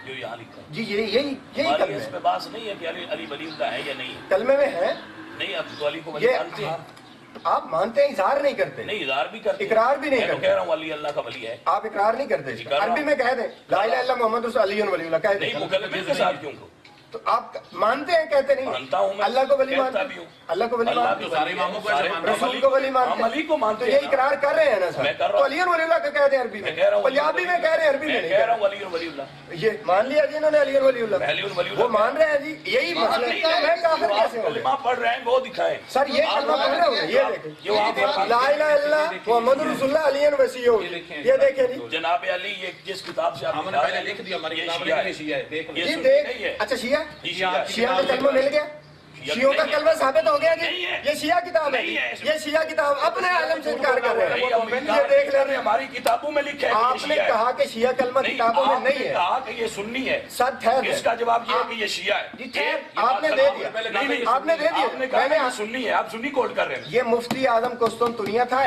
جو یہاں لکھا ہے، جی یہی ہماری کلمہ اس ہے، پہ بات نہیں ہے کہ علی ولی اللہ ہے یا نہیں ہے، کلمے میں ہے، نہیں اب تو علی کو ولی یہ مانتے ہیں، آپ مانتے ہیں، اظہار نہیں کرتے، نہیں اظہار بھی کرتے ہیں، اقرار بھی نہیں میں تو کرتے۔ کہہ رہا ہوں علی اللہ کا ولی ہے، آپ اقرار نہیں کرتے اس کر کا، رہا ہوں۔ عربی میں کہہ دیں لا الہ الا اللہ محمد رسول علی ولی اللہ کہہ دیں، نہیں مکلمے کے ساتھ کیوں کو تو آپ مانتے ہیں کہتے نہیں؟ مانتا ہوں میں، اللہ کو ولی کہتا مانتے بھی ہوں، اللہ کو ولی اللہ مانتے بھی سارے ولی اماموں کو ہے، ایسے سارے مانتے ہیں۔ رسول کو ولی مانتے ہم علی کو تو مانتے یہ ہیں، اقرار کر رہے ہیں نا میں سر، کر رہا تو ہوں۔ علی ولی اللہ کا کہہ دیں عربی میں میں، کہہ رہا ہوں پنجابی میں کہہ رہے ہیں، عربی میں میں نہیں کہہ کہہ رہا رہے۔ ہوں علی ولی اللہ، یہ مان لیا جی انہوں نے علی ولی اللہ، علی ولی اللہ وہ مان رہے ہیں جی، یہی مسئلہ ہے، میں کافر کیسے ہوں؟ کلمہ پڑھ رہے ہیں وہ دکھائیں، سر یہ کلمہ پڑھ رہے ہوں گے، یہ دیکھیں، جو آپ لا الہ الا اللہ محمد رسول اللہ علی وصیہ، یہ دیکھیں جی، جناب علی یہ جس کتاب سے آپ ہم نے نکال پہلے رہے ہیں، لکھ دیا، ہماری یہ کتاب شیعہ لکھی ہے، شیعہ ہے، دیکھ یہ لیں۔ جی سنی دیکھ، نہیں ہے، اچھا شیعہ یہ شیعہ ہے، شیعہ کا کلمہ مل گیا، شیعوں کا کلمہ ثابت ہو گیا جی. نہیں ہے. یہ شیعہ کتاب ہے. نہیں ہے. یہ شیعہ کتاب اپنے عالم سے انکار کر رہے ہیں. یہ دیکھ لیں ہماری کتابوں میں لکھا ہے کہ آپ یہ نے شیعہ ہے. کہا کہ شیعہ کلمہ کتابوں میں نہیں ہے. کہا کہ یہ سنی ہے. سر ٹھہر اس کا جواب یہ ہے کہ یہ شیعہ ہے. جی ٹھہر. آپ نے دے دیا. نہیں آپ نے دے دیا. آپ نے کہا کہ یہ سنی ہے. آپ سنی کوٹ کر رہے ہیں. یہ مفتی اعظم قسطنطنیہ تھا.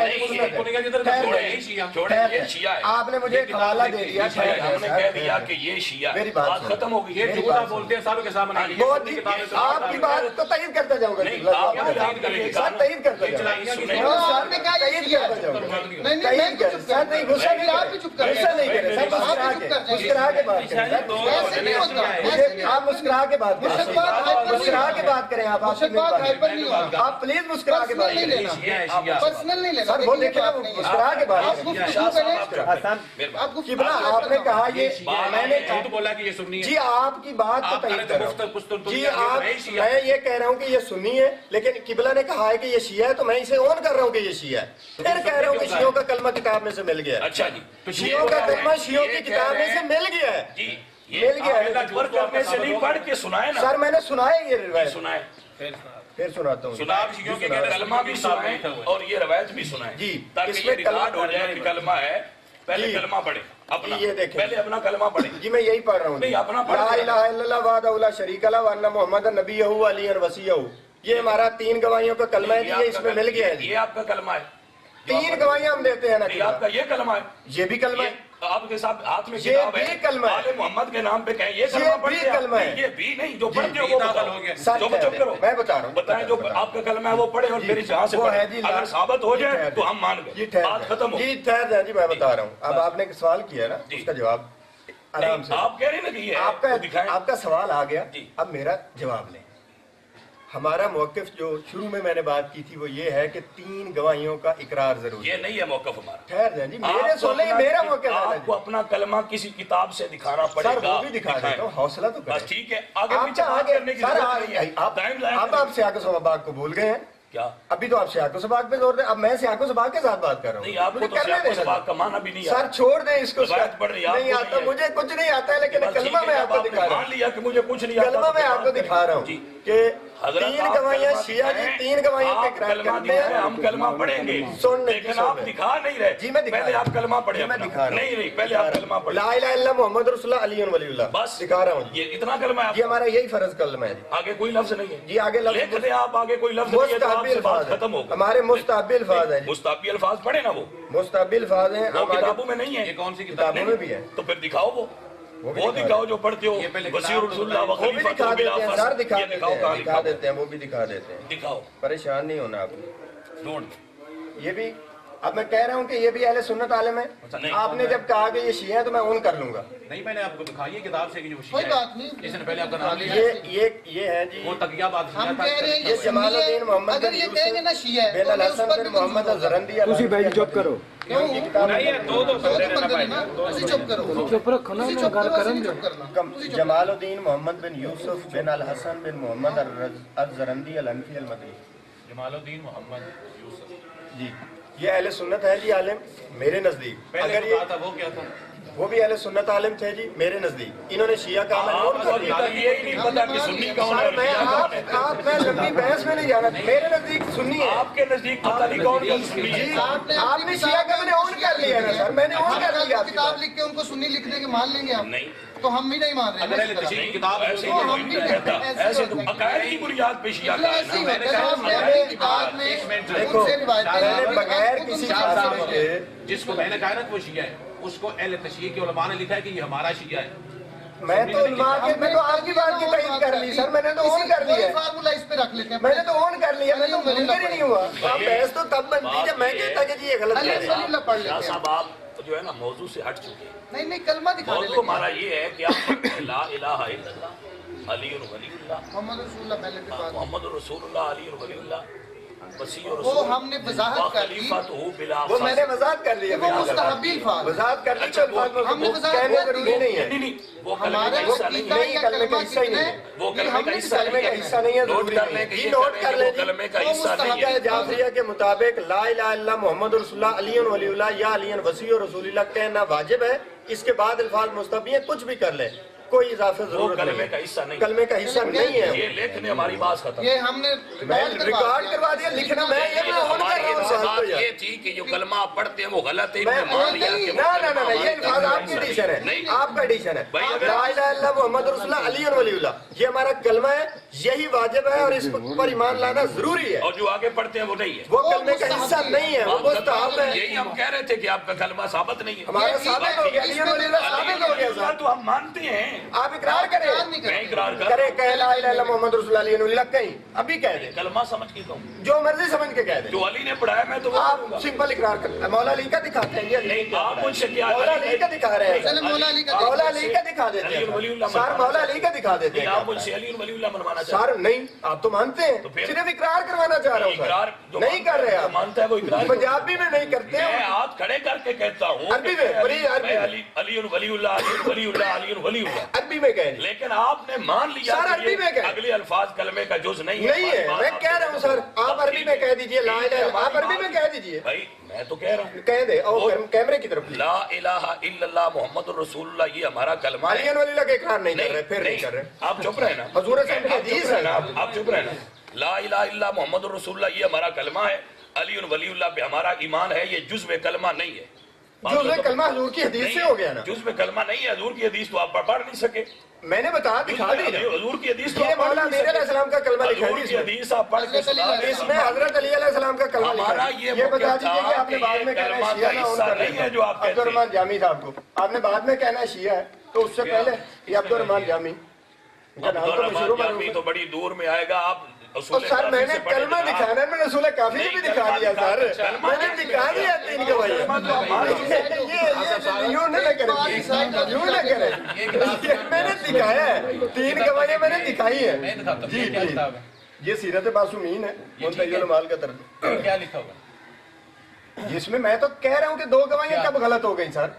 آپ نے مجھے ایک حوالہ دے دیا. ہم نے کہہ دیا کہ یہ شیعہ ہے. میری بات بات ختم ہو گئی. یہ جھوٹا بولتے ہیں ساروں کے سامنے. بہت ہی آپ کی بات تو تائید کرتا جاؤں گا. سر تائید کرتا جاؤں. آپ نے کہا یہ شیعہ ہے. نہیں سر نہیں غصہ نہیں. آپ بھی چپ کر غصہ نہیں کریں. سر مسکرا کے بات کریں. ایسے نہیں ہوتا. ایسے آپ مسکرا کے بات کریں. مسکرا کے بات کریں. آپ ہائپر نہیں ہوگا. آپ پلیز مسکرا کے بات نہیں کریں. لینا. پرسنل نہیں لینا. سر وہ دیکھیں نا مسکرا کے بات آپ کریں. گفتگو کریں. آپ گفتگو آپ نے کہا یہ میں نے جھوٹ بولا کہ یہ سنی ہے. جی آپ کی بات تو تائید کر رہا ہوں. جی آپ میں یہ کہہ رہا ہوں کہ یہ سنی ہے لیکن قبلہ نے کہا ہے کہ یہ شیعہ ہے تو میں اسے اون کر رہا ہوں کہ یہ شیعہ ہے. پھر کہہ رہا ہوں کہ شیعوں کا کلمہ کتاب میں سے مل گیا ہے. اچھا جی. شیعوں کا کلمہ شیعوں کی کتاب میں سے مل گیا ہے. جی مل گیا ہے. اوپر کرنے سے نہیں پڑھ کے سنائے نا. سر میں نے سنا ہے یہ روایت. سنائے. پھر سناتا ہوں. کلمہ بھی سنائے اور یہ روایت بھی سنائے. جی تاکہ یہ ریکارڈ ہو جائے کہ کلمہ ہے. پہلے کلمہ پڑھے اپنا. یہ دیکھیں. پہلے اپنا کلمہ پڑھے. جی میں یہی پڑھ رہا ہوں. نہیں اپنا پڑھ. لا الہ الا اللہ وحدہ لا شریک لہ وان محمد نبیہ وعلی وصیہ. یہ ہمارا 3 گواہیوں کا کلمہ ہے. یہ اس میں مل گیا ہے. یہ آپ کا کلمہ ہے. 3 گواہیاں ہم دیتے ہیں نا. آپ کا یہ کلمہ ہے. یہ بھی کلمہ ہے. آپ کے ساتھ ہاتھ میں یہ کتاب ہے. بھی کلمہ ہے. آل محمد کے نام پہ کہیں یہ یہ بھی کلمہ ہے. یہ بھی نہیں جو پڑھتے ہو وہ بتاؤ. سر جو چپ کرو. میں بتا رہا ہوں. بتائیں جو آپ کا کلمہ ہے وہ پڑھے اور پھر جہاں سے پڑھے. اگر ثابت ہو جائے تو ہم مان گئے. بات ختم ہو. جی ٹھہر جائیں. جی میں بتا رہا ہوں. اب آپ نے ایک سوال کیا نا اس کا جواب آرام سے. آپ کہہ رہے ہیں نا کہ یہ آپ کا سوال آ گیا. جی. اب میرا جواب لیں. ہمارا موقف جو شروع میں نے بات کی تھی وہ یہ ہے کہ 3 گواہیوں کا اقرار ضروری ہے. یہ نہیں ہے موقف ہمارا. ٹھہر جائیں جی. میرے سونے یہ میرا موقف ہے. آپ کو اپنا کلمہ کسی کتاب سے دکھانا پڑے سر گا. وہ بھی دکھا دیتا ہوں. حوصلہ تو کریں. بس ٹھیک ہے. آگے پیچھے بات کرنے کی ضرورت نہیں ہے. آپ سیاق و سباق کو بھول گئے ہیں. کیا ابھی تو آپ سیاق و سباق پہ زور دیں. اب میں سیاق و سباق کے ساتھ بات کر رہا ہوں. نہیں آپ کو تو سیاق و سباق کا معنی بھی نہیں سر چھوڑ دیں اس کو. روایت پڑھ رہی ہے. نہیں آتا. مجھے کچھ نہیں آتا ہے لیکن کلمہ میں آپ کو دکھا رہا ہوں. مان لیا کہ مجھے کچھ نہیں آتا. کلمہ میں آپ کو دکھا رہا ہوں کہ 3 گواہیاں شیعہ جی 3 گواہیوں کے اقرار کرتے ہیں. ہم کلمہ پڑھیں گے لیکن آپ دکھا نہیں رہے. جی میں دکھا پہلے آپ کلمہ پڑھیں. میں دکھا رہا ہوں. نہیں پہلے آپ کلمہ پڑھیں. لا الہ الا اللہ محمد رسول اللہ علی ولی اللہ. بس دکھا رہا ہوں. یہ اتنا کلمہ ہے. یہ ہمارا یہی فرض کلمہ ہے. آگے کوئی لفظ نہیں ہے. جی آگے لکھ دیں آپ. آگے کوئی لفظ نہیں ہے تو آپ سے بات ختم ہوگی. ہمارے مستحبی الفاظ ہیں. مستحبی الفاظ پڑھیں نا. وہ مستحبی الفاظ ہیں. وہ کتابوں میں نہیں ہے. یہ کون سی کتابوں میں بھی ہے. تو پھر دکھاؤ. وہ دکھاؤ جو پڑھتے ہو. وسیع رسول اللہ وہ بھی دکھا دیتے ہیں. سر دکھا دیتے ہیں. وہ بھی دکھا دیتے ہیں. دکھاؤ. پریشان نہیں ہونا آپ نے. ڈونٹ. یہ بھی اب میں کہہ رہا ہوں کہ یہ بھی اہل سنت عالم ہے. آپ نے جب کہا کہ یہ شیعہ ہے تو میں اون کر لوں گا. نہیں میں نے آپ کو دکھائی ہے کتاب سے کہ جو کوئی شیعہ بات نہیں. اس نے پہلے آپ کا نام لیا. یہ ہے جی وہ تقیہ بات ہم کہہ رہے ہیں یہ جمال الدین محمد اگر یہ کہیں گے نا شیعہ ہے بن الحسن بن محمد الزرندی. تسی بھائی چپ کرو. جمال الدین محمد بن یوسف بن الحسن بن محمد الزرندی الانفی المدنی. جمال الدین محمد یوسف. جی یہ اہل سنت ہے جی عالم میرے نزدیک. اگر یہ تھا وہ کیا تھا؟ وہ بھی اہل سنت عالم تھے جی میرے نزدیک. انہوں نے شیعہ کا عمل نوٹ کر لیا. یہ نہیں پتا کہ سنی کون ہے. آپ میں لمبی بحث میں نہیں جانا. میرے نزدیک سنی ہے. آپ کے نزدیک پتہ نہیں کون سنی ہے. آپ نے شیعہ کا میں نے اون کر لیا نا سر. میں نے اون کر لیا. کتاب لکھ کے ان کو سنی لکھ دیں گے مان لیں گے آپ. نہیں تو ہم بھی نہیں مان رہے. اگر اہل تشیع کی کتاب ایسے ہی کوئی نہیں کہتا. ایسے تو عقائد کی بنیاد پہ شیعہ کا ایسے ہی ہے. ہوتا ہے. آپ نے اپنی کتاب میں دیکھو ان سے روایتیں میں نے بغیر کسی فاصلے کے جس کو میں نے کہا نا کہ وہ شیعہ ہے اس کو اہل تشیع کے علماء نے لکھا ہے کہ یہ ہمارا شیعہ ہے. میں تو آپ کی بات کی تائید کر لی سر. میں نے تو اون کر لیا. فارمولا اس پہ رکھ لیتے ہیں. میں نے تو اون کر لیا. میں تو منکر ہی نہیں ہوا. آپ بحث تو تب بنتی جب میں کہتا کہ جی یہ غلط ہے. اللہ پڑھ لیتے شاہ ہیں. صاحب آپ جو ہے نا موضوع سے ہٹ چکے ہیں. نہیں کلمہ دکھا موضوع دیتے ہمارا یہ ہے کہ آپ لا الہ الا اللہ علی ولی اللہ محمد رسول اللہ پہلے کی بات. محمد رسول اللہ علی ولی اللہ وسیع وہ رسول ہم نے وضاحت کر لی. وہ میں نے وضاحت کر لی. وہ مستحبی الفاظ. وضاحت کر لی. ہم نے وضاحت کہنے کر ضروری نہیں ہے. نہیں وہ ہمارا کلمہ کا حصہ نہیں ہے. نہیں کلمے کا حصہ ہی نہیں ہے. وہ کلمے کا حصہ کلمے کا حصہ نہیں ہے. نوٹ کر لیں کہ نوٹ کر لیں. کلمے کا حصہ نہیں ہے. جعفریہ کے مطابق لا الہ الا اللہ محمد رسول اللہ علی ولی اللہ یا علی وسیع رسول اللہ کہنا واجب ہے. اس کے بعد الفاظ مستحبی ہیں. کچھ بھی کر لیں. کوئی اضافہ وہ ضرورت کلمے نہیں کا ہے، حصہ نہیں، کلمے کا حصہ نہیں ہے، یہ لیکھنے ہماری بات ختم. یہ ہم نے میں ریکارڈ کروا دیا لکھنا، میں یہ میں ہونا کر رہا ہوں سوال بات تو یار. یہ تھی کہ جو کلمہ آپ پڑھتے ہیں وہ غلط ہے، میں انہوں نے مان لیا کہ وہ نہ کلمہ یہ الفاظ آپ کی ایڈیشن ہے، نہیں. آپ کا ایڈیشن ہے. بھائی اگر لا الہ الا اللہ محمد رسول اللہ علی ولی اللہ یہ ہمارا کلمہ ہے، یہی واجب ہے اور اس پر ایمان لانا ضروری ہے. اور جو آگے پڑھتے ہیں وہ نہیں ہے. وہ کلمے کا حصہ نہیں ہے، وہ مستحب ہے. یہی ہم کہہ رہے تھے کہ آپ کا کلمہ ثابت نہیں ہے. ہمارا ثابت ہو گیا، علی ولی اللہ ثابت ہو گیا صاحب. تو ہم مانتے ہیں، آپ اقرار کریں، میں اقرار کر کریں کہ لا الہ الا اللہ محمد رسول اللہ علی ولی اللہ کہیں ابھی کہہ دیں، کلمہ سمجھ کے کہوں جو مرضی سمجھ کے کہہ دیں. جو علی نے پڑھایا میں تو وہ آپ کروں گا. سمپل اقرار کریں. مولا علی کا دکھاتے ہیں، یہ علی نہیں، کا آپ مجھ سے کیا مولا علی کا دکھا رہے ہیں. چلے مولا علی کا مولا علی کا دکھا دیتے علی ولی اللہ ہیں سر، مولا علی کا دکھا دیتے نہیں، ہیں. آپ مجھ سے علی ولی اللہ منوانا چاہتے سر نہیں، آپ تو مانتے ہیں، تو پھر؟ صرف اقرار کروانا چاہ رہا ہیں. اقرار ہوں جو سر. نہیں کر رہے آپ، مانتا ہے وہ اقرار کرے. پنجابی میں نہیں کرتے میں ہیں. ہاتھ کھڑے کر کے کہتا ہوں عربی کہ میں، عربی میں میں. علی ولی اللہ، علی ولی اللہ، علی ولی اللہ. عربی میں کہہ دیں. لیکن آپ نے مان لیا سر، کہ عربی میں یہ کہہ. اگلے الفاظ کلمے کا جز نہیں نہیں ہے، ہماری میں بات کہہ آپ رہا ہوں سر، آپ عربی میں کہہ دیجئے لا الہ الا اللہ، آپ عربی میں کہہ دیجئے. بھائی میں تو کہہ رہا ہوں کہہ دے اور کیمرے کی طرف لا الہ الا اللہ محمد الرسول اللہ، یہ ہمارا کلمہ علی ہے. ولی اللہ کا اقرار نہیں کر رہے، پھر نہیں کر رہے. آپ چپ رہے نا، حضور صاحب کی حدیث ہے. آپ چپ رہے نا. لا الہ الا اللہ محمد الرسول اللہ یہ ہمارا کلمہ ہے، علی ولی اللہ پہ ہمارا ایمان ہے، یہ جزو کلمہ نہیں ہے. جو کلمہ حضور کی حدیث سے ہو گیا نا. جزو کلمہ نہیں ہے، حضور کی حدیث تو آپ پڑھ نہیں سکے. میں نے بتا دکھا دی نا. حضور کی حدیث تو یہ آپ پڑھ مولا نہیں امیر علیہ سکے. السلام کا کلمہ لکھا حضور ہے کی حدیث آپ پڑھ کے سنا دیں. اس میں حضرت علی علیہ السلام کا کلمہ لکھا ہمارا ہے. یہ یہ بتا موقف دیجیے کہ تھا آپ نے کہ بعد یہ میں کہنا کلمہ ہے شیعہ کا نہ حصہ نہیں ہے جو آپ کہتے ہیں. عبدالرحمن جامی صاحب کو آپ نے بعد میں کہنا ہے شیعہ ہے، تو اس سے پہلے یہ عبدالرحمن جامی کا نام تو مشہور عبدالرحمن معروف جامی ہے. تو بڑی دور میں آئے گا. آپ اور اصول سر میں کافی نے سے پڑھے کلمہ جناب. دکھانا ہے، میں نے رسول کافی سے بھی دکھا دیا سر. میں نے دکھا دیا 3 گواہیاں. یوں نہ کریں، یوں نہ کریں. میں نے دکھایا ہے 3 گواہیاں میں نے دکھائی ہیں. جی جی، یہ سیرت معصومین ہے، منتهی المال کا طرز. کیا لکھا ہوگا؟ جس میں تو کہہ رہا ہوں کہ 2 گواہیاں کب غلط ہو گئی سر.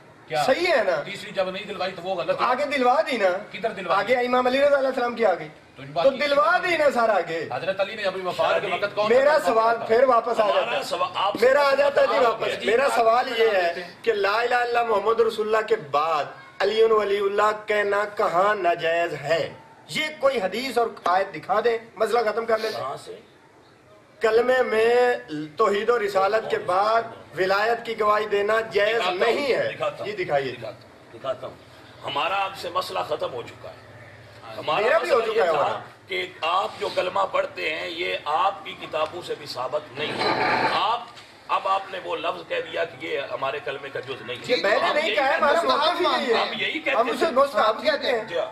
صحیح ہے نا. تیسری جب نہیں دلوائی تو وہ غلط ہے. آگے دلوا دی نا. کدھر دلوا دی؟ آگے امام علی رضا علیہ السلام کی آ گئی تو دلوا دی نا سر. آگے حضرت علی نے ابھی وفات کے وقت کون میرا سوال پھر واپس آ جاتا ہمارا ہے، سوال آپ میرا آ جاتا ہے جی واپس. میرا سوال یہ ہے کہ لا الہ الا اللہ محمد رسول اللہ کے بعد علی ولی اللہ کہنا کہاں ناجائز ہے؟ یہ کوئی حدیث اور آیت دکھا دیں، مسئلہ ختم کر لیتے ہیں. کہاں سے؟ کلمے میں توحید و رسالت کے بعد ولایت کی گواہی دینا جائز نہیں ہے. جی دکھائیے. دکھاتا ہوں. ہمارا آپ سے مسئلہ ختم ہو چکا ہے. ہمارا میرا بھی ہو مسئلہ چکا یہ ہے تھا ہمارا. کہ آپ جو کلمہ پڑھتے ہیں یہ آپ کی کتابوں سے بھی ثابت نہیں ہے. اب آپ نے وہ لفظ کہہ دیا کہ یہ ہمارے کلمے کا جز نہیں ہے. یہ میں نے نہیں کہا ہے، ہمارا موقف ہی نہیں ہم یہی ہے. کہتے ہم اسے مستحب کہتے ہیں. ہیں.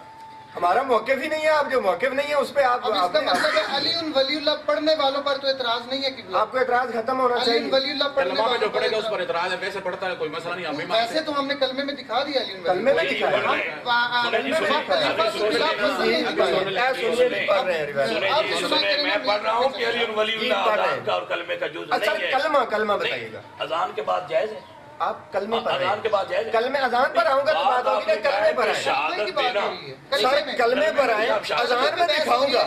ہمارا موقف ہی نہیں ہے. آپ جو موقف نہیں ہے اس پہ آپ اب اس کا مطلب ہے علی ولی اللہ پڑھنے والوں پر تو اعتراض نہیں ہے کہ آپ کو اعتراض ختم ہونا علی چاہیے. ولی اللہ پڑھنے کلمہ میں جو والوں پڑھے گا اس پر پر اعتراض ہے، ویسے پڑھتا ہے کوئی مسئلہ نہیں. ہم بھی مانتے ویسے تو ہم نے کلمے میں دکھا دیا علی ولی کلمے میں وہی دکھا پڑھ رہے ہے. میں پڑھ رہا ہوں کہ علی ولی اللہ اذان کا اور کلمے کا جز اچھا نہیں ہے. کلمہ بتائیے گا. اذان کے بعد جائز ہے. آپ کلمے پر اذان کے بعد جائز ہے. کلمے اذان پر آؤں گا تو بات ہوگی کہ کلمے پر آئیں. شہادت دینا. سر کلمے پر آئیں، اذان میں دکھاؤں گا.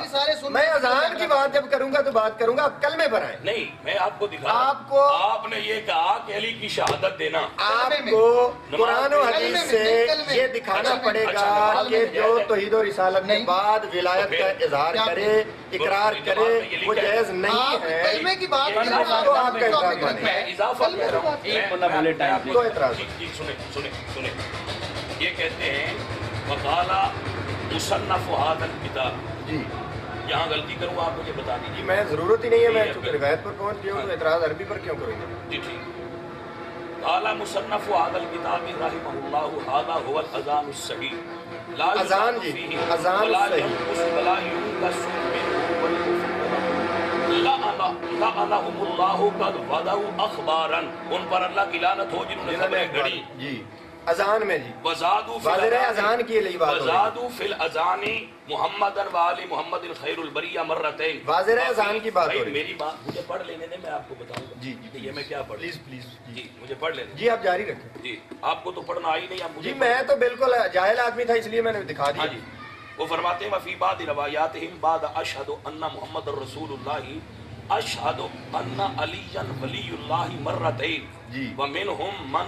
میں اذان کی بات جب کروں گا تو بات کروں گا، آپ کلمے پر آئیں. نہیں، میں آپ کو دکھا آپ کو آپ نے یہ کہا کہ علی کی شہادت دینا. آپ کو قرآن و حدیث سے یہ دکھانا پڑے گا کہ جو توحید و رسالت کے بعد ولایت کا اظہار کرے، اقرار کرے، وہ جائز نہیں ہے. کلمے کی بات تو آپ کا اعتراض بنے. میں اضافہ کہہ رہا ہوں. تو اعتراض. جی سنیں. یہ کہتے ہیں وقالا مصنف هذا الكتاب. جی یہاں غلطی کروں آپ مجھے بتا دیجیے. جی میں ضرورت ہی نہیں ہے، میں چونکہ روایت پر پہنچ گیا ہوں تو اعتراض عربی پر کیوں کروں گا. جی ٹھیک. قال مصنف هذا الكتاب رحمه الله هذا هو الاذان الصحيح لا اذان جی اذان صحیح ولا ينقص منه لعنهم الله قد وضعوا اخبارا. ان پر اللہ کی لعنت ہو جنہوں نے خبریں گھڑی. جی اذان میں جی وزادوا فی واضح الاذان اذان کی لیے بات ہو رہی ہے. وزادوا فی الاذان محمدن وآل محمد الخیر البریہ مرتين. واضح اذان کی بات ہو رہی ہے. میری بات مجھے پڑھ لینے دیں، میں آپ کو بتاؤں گا. جی کہ یہ میں کیا پڑھ. پلیز جی مجھے پڑھ لینے جی آپ جاری رکھیں. جی آپ کو تو پڑھنا آئی نہیں. آپ جی میں تو بالکل جاہل آدمی تھا، اس لیے میں نے دکھا ہاں دیا. جی. وہ فرماتے ہیں وفی بعض روایاتہم بعد اشہد ان محمد الرسول اللہ اشہد ان علی ولی اللہ مرتين جی ومنہم من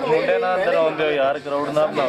ਮੁੰਡੇ ਨਾਲ ਅੰਦਰ ਆਉਂਦੇ ਹੋ ਯਾਰ ਕਰਾਉਡ ਨਾ ਬਣਾਓ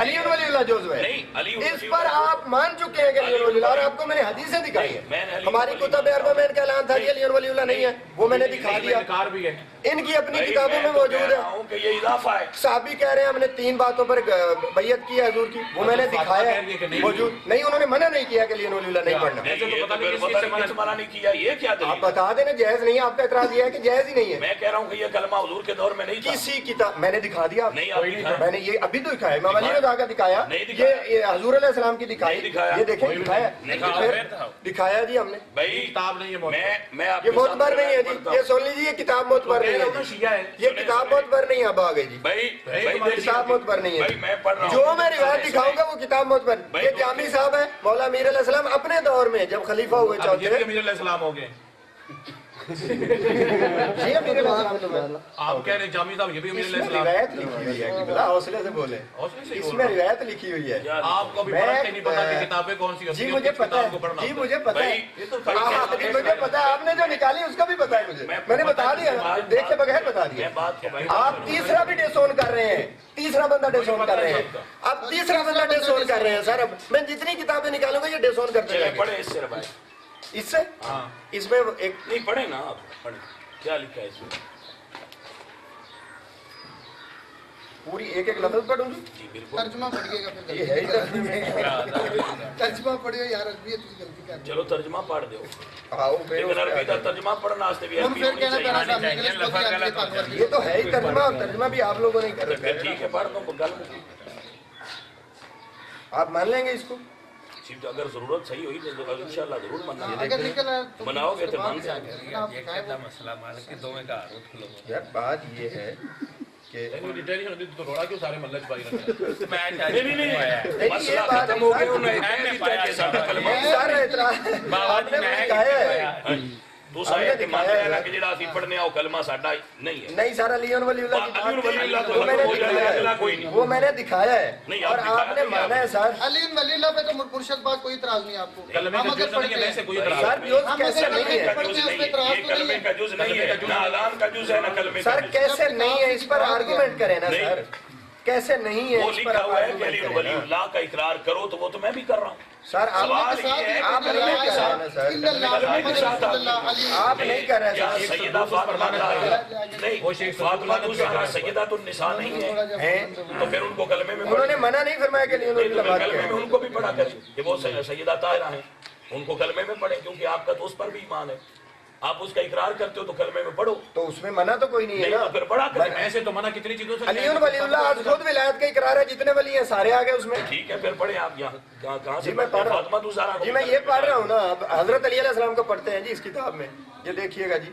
علی ولی اللہ جزو ہے. نہیں علی اس پر آپ مان چکے ہیں کہ علی ولی اللہ, اور آپ کو میں نے حدیثیں دکھائی ہیں. ہماری کتب اربع میں ان کا اعلان تھا کہ علی ولی اللہ نہیں ہے, وہ میں نے دکھا دیا. انکار بھی ہے. ان کی اپنی کتابوں میں موجود ہے کہ یہ اضافہ ہے. صحابی کہہ رہے ہیں ہم نے 3 باتوں پر بیعت کی ہے حضور کی, وہ میں نے دکھایا ہے موجود نہیں. انہوں نے منع نہیں کیا کہ علی ولی اللہ نہیں پڑھنا. منع نہیں کیا, یہ کیا آپ بتا دیں نا جائز نہیں ہے. آپ کا اعتراض یہ ہے کہ جائز ہی نہیں ہے. میں کہہ رہا ہوں کہ یہ کلمہ حضور کے دور میں نہیں تھا. کسی کتاب میں نے دکھا دیا, نہیں میں نے یہ ابھی تو دکھایا, امام علی رضا کا دکھایا, یہ حضور علیہ السلام کی دکھائی, یہ دیکھیں دکھایا دکھایا جی ہم نے. بھائی کتاب نہیں ہے, میں یہ معتبر نہیں ہے جی, یہ سن لیجیے یہ کتاب معتبر نہیں ہے, یہ کتاب معتبر نہیں ہے. اب آ گئی جی بھائی کتاب معتبر نہیں ہے. میں پڑھ رہا ہوں جو میں روایت دکھاؤں گا وہ کتاب معتبر. یہ جامی صاحب ہے مولا امیر علیہ السلام اپنے دور میں جب خلیفہ ہوئے چوتھے, امیر علیہ السلام ہو گئے. جی امیر علیہ السلام آپ کہہ رہے ہیں جامی صاحب یہ بھی امیر علیہ اس میں السلام. روایت لکھی ہوئی ہے کہ بلا حوصلے سے بولے, اس میں روایت لکھی ہوئی ہے. آپ کو بھی پڑھتے نہیں پتا کہ کتابیں کون سی ہوتی جی ہیں. مجھے پتا ہے, جی مجھے پتا ہے, جی مجھے پتا ہے. آپ نے جو نکالی اس کا بھی پتا ہے مجھے, میں نے بتا دیا, دیکھے بغیر بتا دیا. آپ تیسرا بھی ڈسون کر رہے ہیں, تیسرا بندہ ڈسون کر رہے ہیں. اب تیسرا بندہ ڈسون کر رہے ہیں. سر اب میں جتنی کتابیں نکالوں گا یہ ڈسون کرتے جائیں گے. پڑھے اس سے روایت, اس سے اس میں ایک نہیں پڑھے نا آپ, پڑھے کیا لکھا ہے اس میں. پوری ایک ایک لفظ پڑھوں گی. جی بالکل ترجمہ پڑھیے گا پھر. یہ ہے ہی ترجمے. ترجمہ پڑھیے یار, عربیت کی غلطی کر دی. چلو ترجمہ پڑھ دو, آؤ لیکن عربی کا ترجمہ پڑھنا واسطے بھی ہم عربی پھر ہونی کہنا پیرا چاہیے. صاحب نے کہ اس کو بھی پاک یہ تو ہے ہی ترجمہ, اور ترجمہ بھی آپ لوگوں نے کر رکھا ہے. ٹھیک ہے پڑھ دو گل مکی. آپ مان لیں گے اس کو. اگر ضرورت صحیح ہوئی تو انشاءاللہ ضرور مننا. اگر نکل آیا تو مناؤ گے تو مان سے یار بات یہ ہے کہ تو روڑا کیوں سارے ملک بھائی رکھتے نہیں مسئلہ ختم ہو گیا. انہوں نے سارا اعتراض آپ نے دکھایا ہے. دوسرا یہ کہ مان لینا کہ جڑا اسی پڑھنے آؤ کلمہ ساڈا نہیں ہے. نہیں سارا علی ولی اللہ کی علی ولی اللہ بات وہ میں نے دکھایا ہے, وہ میں نے دکھایا ہے, اور آپ نے مانا ہے. سر علی ولی اللہ پہ تو مرشد بات کوئی اعتراض نہیں آپ کو. کلمے کا جز نہیں ہے, ویسے کوئی اعتراض سر جز کیسے نہیں ہے, یہ کلمے کا جز نہیں ہے, نہ اذان کا جز ہے نہ کلمے کا سر کیسے نہیں ہے, اس پر آرگومنٹ کریں نا سر. کیسے نہیں ہے, وہ اس پر لکھا ہوا ہے کہ آرگومنٹ علی کریں ولی نا. اللہ کا اقرار کرو, تو وہ تو میں بھی کر رہا ہوں. سر آپ سوال یہ ہے آپ نہیں کر رہے کیا ہیں. سیدہ فاطمہ نہیں, فاطمہ الزہرا سیدۃ النساء نہیں ہے, تو پھر ان کو کلمے میں انہوں نے منع نہیں فرمایا کہ کلمے میں ان کو بھی پڑھا کریں کہ وہ سیدہ طاہرہ ہیں, ان کو کلمے میں پڑھیں, کیونکہ آپ کا تو اس پر بھی ایمان ہے. آپ اس کا اقرار کرتے ہو تو کلمے میں پڑھو, تو اس میں منع تو کوئی نہیں ہے نا. پھر پڑھا کریں. ایسے تو منع کتنی چیزوں سے. علی ولی اللہ آج خود ولایت کا اقرار ہے, جتنے ولی ہیں سارے آ گئے اس میں. ٹھیک ہے پھر پڑھیں آپ. یہاں کہاں سے میں پڑھ رہا فاطمہ الزہرا جی, میں یہ پڑھ رہا ہوں نا. اب حضرت علی علیہ السلام کو پڑھتے ہیں جی اس کتاب میں. یہ دیکھیے گا جی,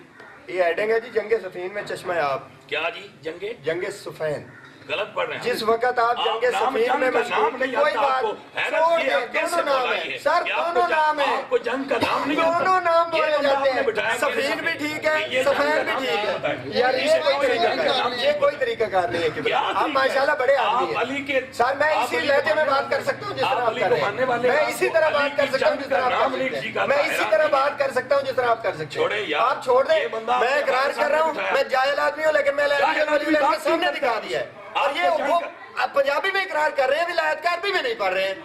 یہ ایڈنگ ہے جی, جنگ صفین میں چشمہ آب. کیا جی جنگ صفین غلط پڑھ رہے ہیں. جس وقت آپ جنگ صفین میں مشغول, کوئی بات چھوڑ دیں, دونوں نام ہیں سر, دونوں نام ہیں, آپ کو جنگ کا نام نہیں دونوں نام بولے جاتے ہیں. صفین بھی ٹھیک ہے, صفین بھی ٹھیک ہے. یار یہ کوئی طریقہ کار نہیں ہے کہ آپ ماشاءاللہ بڑے آدمی ہیں سر. میں اسی لہجے میں بات کر سکتا ہوں جس طرح آپ کر رہے ہیں, میں اسی طرح بات کر سکتا ہوں جس طرح آپ کر سکتے ہیں, میں اسی طرح بات کر سکتا ہوں جس طرح آپ کر سکتے ہیں. آپ چھوڑ دیں, میں اقرار کر رہا ہوں میں جاہل آدمی ہوں, لیکن میں کے سامنے دکھا دیا ہے. اور یہ وہ پنجابی میں اقرار کر رہے ہیں, ولایت کا عربی میں نہیں پڑھ رہے ہیں.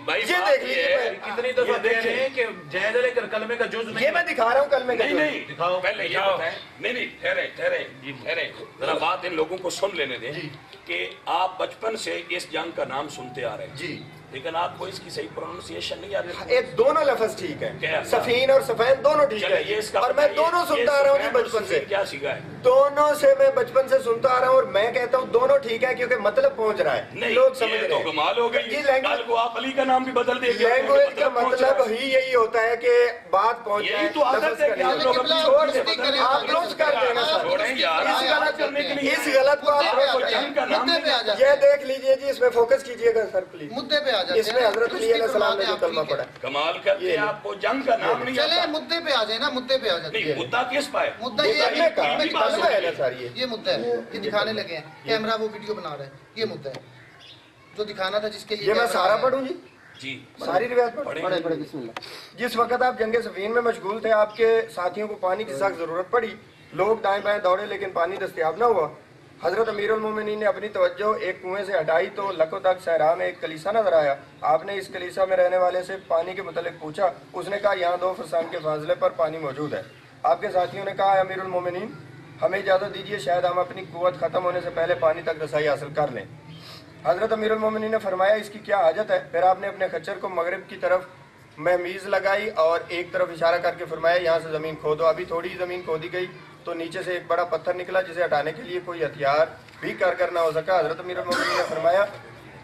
یہ دیکھ لیجیے, کتنی دفعہ دیکھ رہے ہیں کہ جائز ہے لیکن کلمے کا جز نہیں. یہ میں دکھا رہا ہوں کلمے کا. نہیں دکھاؤ پہلے یہ بتائیں. نہیں ٹھہرے ذرا بات ان لوگوں کو سن لینے دیں کہ آپ بچپن سے اس جنگ کا نام سنتے آ رہے ہیں جی, لیکن آپ کو اس کی صحیح پروننسیشن نہیں آتی. ایک دونوں لفظ ٹھیک ہے, سفین اور سفین دونوں ٹھیک ہے, اور میں دونوں سنتا آ رہا ہوں جی بچپن سے. کیا سیکھا ہے؟ دونوں سے میں بچپن سے سنتا آ رہا ہوں, اور میں کہتا ہوں دونوں ٹھیک ہے کیونکہ مطلب پہنچ رہا ہے, لوگ سمجھ رہے ہیں. کمال ہو گئی. جی, کل کو آپ علی کا نام بھی بدل دیں گے. لینگویج کا مطلب ہی یہی ہوتا ہے کہ بات پہنچ جائے. یہی تو عادت ہے کہ آپ لوگ چھوڑ دیں, آپ لوز کر دینا سر. اس غلط کو آپ یہ دیکھ لیجئے جی, اس میں فوکس کیجئے گا سر پلیز. مدے پہ آ جاتے ہیں. اس میں حضرت علی علیہ السلام نے جو کلمہ پڑھا, کمال کرتے ہیں. آپ کو جنگ کا نام نہیں چلے آتا. مدے پہ آ جائیں نا, مدے پہ آ جاتے ہیں. نہیں مدعا کس پہ ہے؟ مدعا یہ ہے یہ مدعا ہے, یہ دکھانے لگے ہیں, کیمرہ وہ ویڈیو بنا رہا ہے, یہ مدعا ہے جو دکھانا تھا جس کے لیے. یہ میں سارا پڑھوں جی, جی ساری روایت پڑھیں. بسم اللہ. جس وقت آپ جنگ صفین میں مشغول تھے, آپ کے ساتھیوں کو پانی کی سخت ضرورت پڑی. لوگ دائیں بائیں دوڑے لیکن پانی دستیاب نہ ہوا. حضرت امیر المومنین نے اپنی توجہ ایک کنویں سے ہٹائی تو لکو تک صحرا میں ایک کلیسا نظر آیا. آپ نے اس کلیسا میں رہنے والے سے پانی کے متعلق پوچھا. اس نے کہا یہاں 2 فرسان کے فاصلے پر پانی موجود ہے. آپ کے ساتھیوں نے کہا امیر المومنین ہمیں اجازت دیجیے، شاید ہم اپنی قوت ختم ہونے سے پہلے پانی تک رسائی حاصل کر لیں. حضرت امیر المومنین نے فرمایا اس کی کیا حاجت ہے؟ پھر آپ نے اپنے خچر کو مغرب کی طرف مہمیز لگائی اور ایک طرف اشارہ کر کے فرمایا یہاں سے زمین کھودو. ابھی تھوڑی زمین کھودی گئی تو نیچے سے ایک بڑا پتھر نکلا جسے ہٹانے کے لیے کوئی ہتھیار بھی کارگر نہ ہو سکا. حضرت امیر المومنین نے فرمایا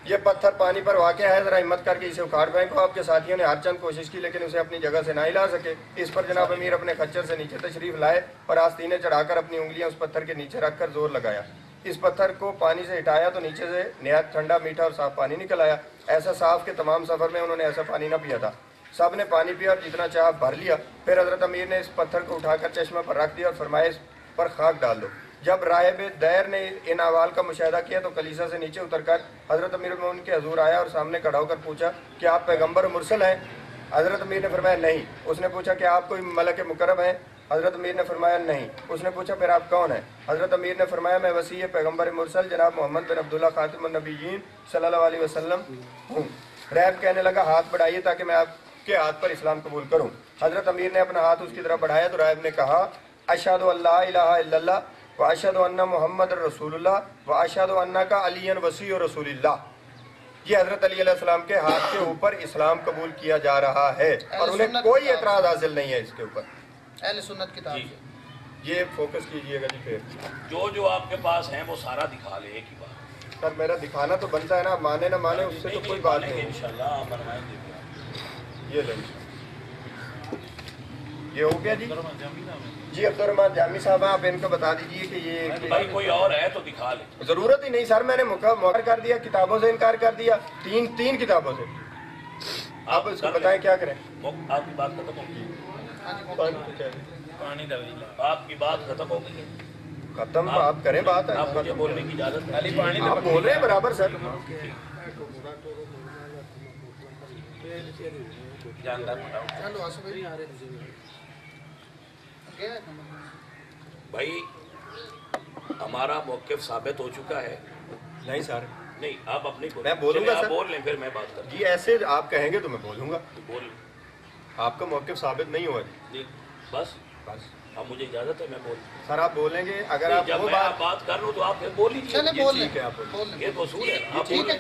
یہ پتھر پانی پر واقع ہے، ذرا ہمت کر کے اسے اکھاڑ پھینکو. آپ کے ساتھیوں نے ہر چند کوشش کی لیکن اسے اپنی جگہ سے نہ ہلا سکے. اس پر جناب امیر اپنے خچر سے نیچے تشریف لائے اور آستینے چڑھا کر اپنی انگلیاں اس پتھر کے نیچے رکھ کر زور لگایا. اس پتھر کو پانی سے ہٹایا تو نیچے سے نہایت ٹھنڈا میٹھا اور صاف پانی نکل آیا. ایسا صاف کہ تمام سفر میں انہوں نے ایسا پانی نہ پیا تھا. سب نے پانی پیا اور جتنا چاہا بھر لیا. پھر حضرت امیر نے اس پتھر کو اٹھا کر چشمہ پر رکھ دیا اور فرمایا اس پر خاک ڈال دو. جب راہب دیر نے ان احوال کا مشاہدہ کیا تو کلیسا سے نیچے اتر کر حضرت امیر المومنین کے حضور آیا اور سامنے کھڑا ہو کر پوچھا کہ آپ پیغمبر و مرسل ہیں؟ حضرت امیر نے فرمایا نہیں. اس نے پوچھا کہ آپ کوئی ملک مکرم ہیں؟ حضرت امیر نے فرمایا نہیں. اس نے پوچھا پھر آپ کون ہیں؟ حضرت امیر نے فرمایا میں وسیع پیغمبر مرسل جناب محمد بن عبداللہ خاتم النبیین صلی اللہ علیہ وسلم ہوں. راہب کہنے لگا ہاتھ بڑھائیے تاکہ میں آپ کے ہاتھ پر اسلام قبول کروں. حضرت امیر نے اپنا ہاتھ اس کی طرف بڑھایا تو راہب نے کہا اشہد ان لا الہ الا اللہ واشہد ان محمد رسول اللہ واشہد انک علی وصی رسول اللہ. یہ حضرت علی علیہ السلام کے ہاتھ کے اوپر اسلام قبول کیا جا رہا ہے اور انہیں کوئی اعتراض حاصل نہیں ہے اس کے اوپر. اہل سنت کتاب سے یہ فوکس کیجئے گا جی. پھر جو آپ کے پاس ہیں وہ سارا دکھا لے ایک ہی بار. سر میرا دکھانا تو بنتا ہے نا، مانے نہ مانے اس سے تو کوئی بات نہیں. انشاءاللہ آپ بنوائیں گے. یہ لیں یہ ہو گیا جی. جی عبدالرحمٰن جامی صاحب آپ ان کو بتا دیجئے کہ یہ بھائی کوئی اور ہے تو دکھا لے. ضرورت ہی نہیں سر، میں نے مکر کر دیا، کتابوں سے انکار کر دیا، تین کتابوں سے. آپ اس کو بتائیں کیا کریں. آپ کی بات ختم ہوگی. پانی دا آپ کی بات ختم ہو گئی ہے. ختم آپ کریں بات. آپ مجھے بولنے کی اجازت علی ہے. پانی آپ بول رہے ہیں برابر سر. جاندار بتاؤ. چلو آصف بھائی بھائی ہمارا موقف ثابت ہو چکا ہے. نہیں سر نہیں آپ اپنی میں بولوں گا آپ سر. بول لیں پھر میں بات کروں. جی ایسے آپ کہیں گے تو میں بولوں گا. بول آپ کا موقف ثابت نہیں ہوا جی بس بس اب مجھے اجازت ہے میں بول. سر آپ بولیں گے اگر آپ جب وہ میں بات کر لوں تو آپ پھر بول لیجیے. چلے بول لیں ٹھیک ہے آپ بولیں. بول لیں. یہ تو اصول ہے. آپ ٹھیک ہے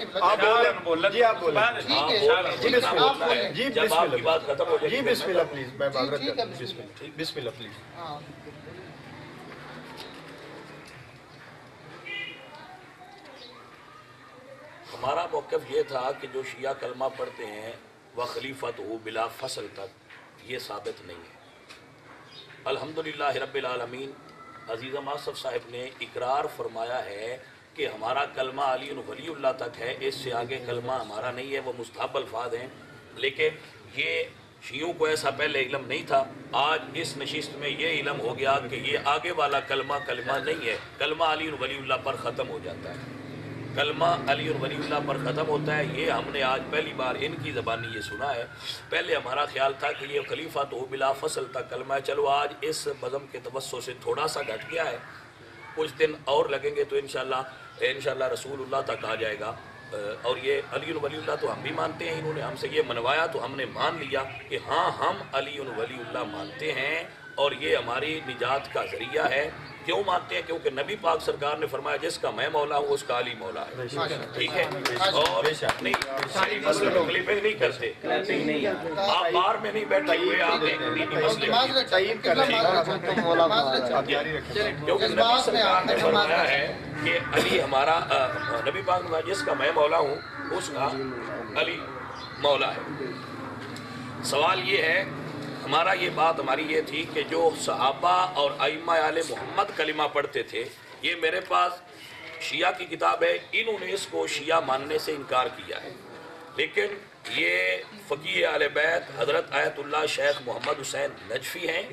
بول جی آپ بولیں جی. آپ بولیں ٹھیک ہے جی بسم آپ اللہ بولیں. جی جب بسم آپ کی اللہ بات ختم ہو جائے جی بسم اللہ پلیز میں معذرت ٹھیک ہے، کرتا ہوں. بسم اللہ بسم اللہ پلیز. ہاں ہمارا موقف یہ تھا کہ جو شیعہ کلمہ پڑھتے ہیں وہ خلیفت ہو بلا فصل تک یہ ثابت نہیں ہے. الحمدللہ رب العالمین. عزیزم آصف صاحب نے اقرار فرمایا ہے کہ ہمارا کلمہ علی ولی اللہ تک ہے، اس سے آگے کلمہ ہمارا نہیں ہے. وہ مستحب الفاظ ہیں لیکن یہ شیعوں کو ایسا پہلے علم نہیں تھا. آج اس نشست میں یہ علم ہو گیا کہ یہ آگے والا کلمہ نہیں ہے. کلمہ علی ولی اللہ پر ختم ہو جاتا ہے. کلمہ علی ولی اللہ پر ختم ہوتا ہے. یہ ہم نے آج پہلی بار ان کی زبانی یہ سنا ہے. پہلے ہمارا خیال تھا کہ یہ خلیفہ تو بلا فصل تک کلمہ ہے. چلو آج اس بزم کے توسط سے تھوڑا سا گھٹ گیا ہے. کچھ دن اور لگیں گے تو انشاءاللہ رسول اللہ تک آ جائے گا. اور یہ علی ولی اللہ تو ہم بھی مانتے ہیں. انہوں نے ہم سے یہ منوایا تو ہم نے مان لیا کہ ہاں ہم علی ولی اللہ مانتے ہیں اور یہ ہماری نجات کا ذریعہ ہے. کیوں مانتے ہیں؟ کیونکہ نبی پاک سرکار نے فرمایا جس کا میں مولا ہوں اس کا علی مولا ہے. ٹھیک ہے. اور نہیں مسئلے تکلیفیں نہیں کرتے. آپ بار میں نہیں بیٹھے ہوئے آپ معذرت چاہیے کیونکہ نبی سرکار نے فرمایا ہے کہ علی ہمارا نبی پاک نے جس کا میں مولا ہوں اس کا علی مولا ہے. سوال یہ ہے ہمارا یہ بات ہماری یہ تھی کہ جو صحابہ اور ائمہ آل محمد کلمہ پڑھتے تھے، یہ میرے پاس شیعہ کی کتاب ہے. انہوں نے اس کو شیعہ ماننے سے انکار کیا ہے. لیکن یہ فقیہ اہل بیت حضرت آیت اللہ شیخ محمد حسین نجفی ہیں،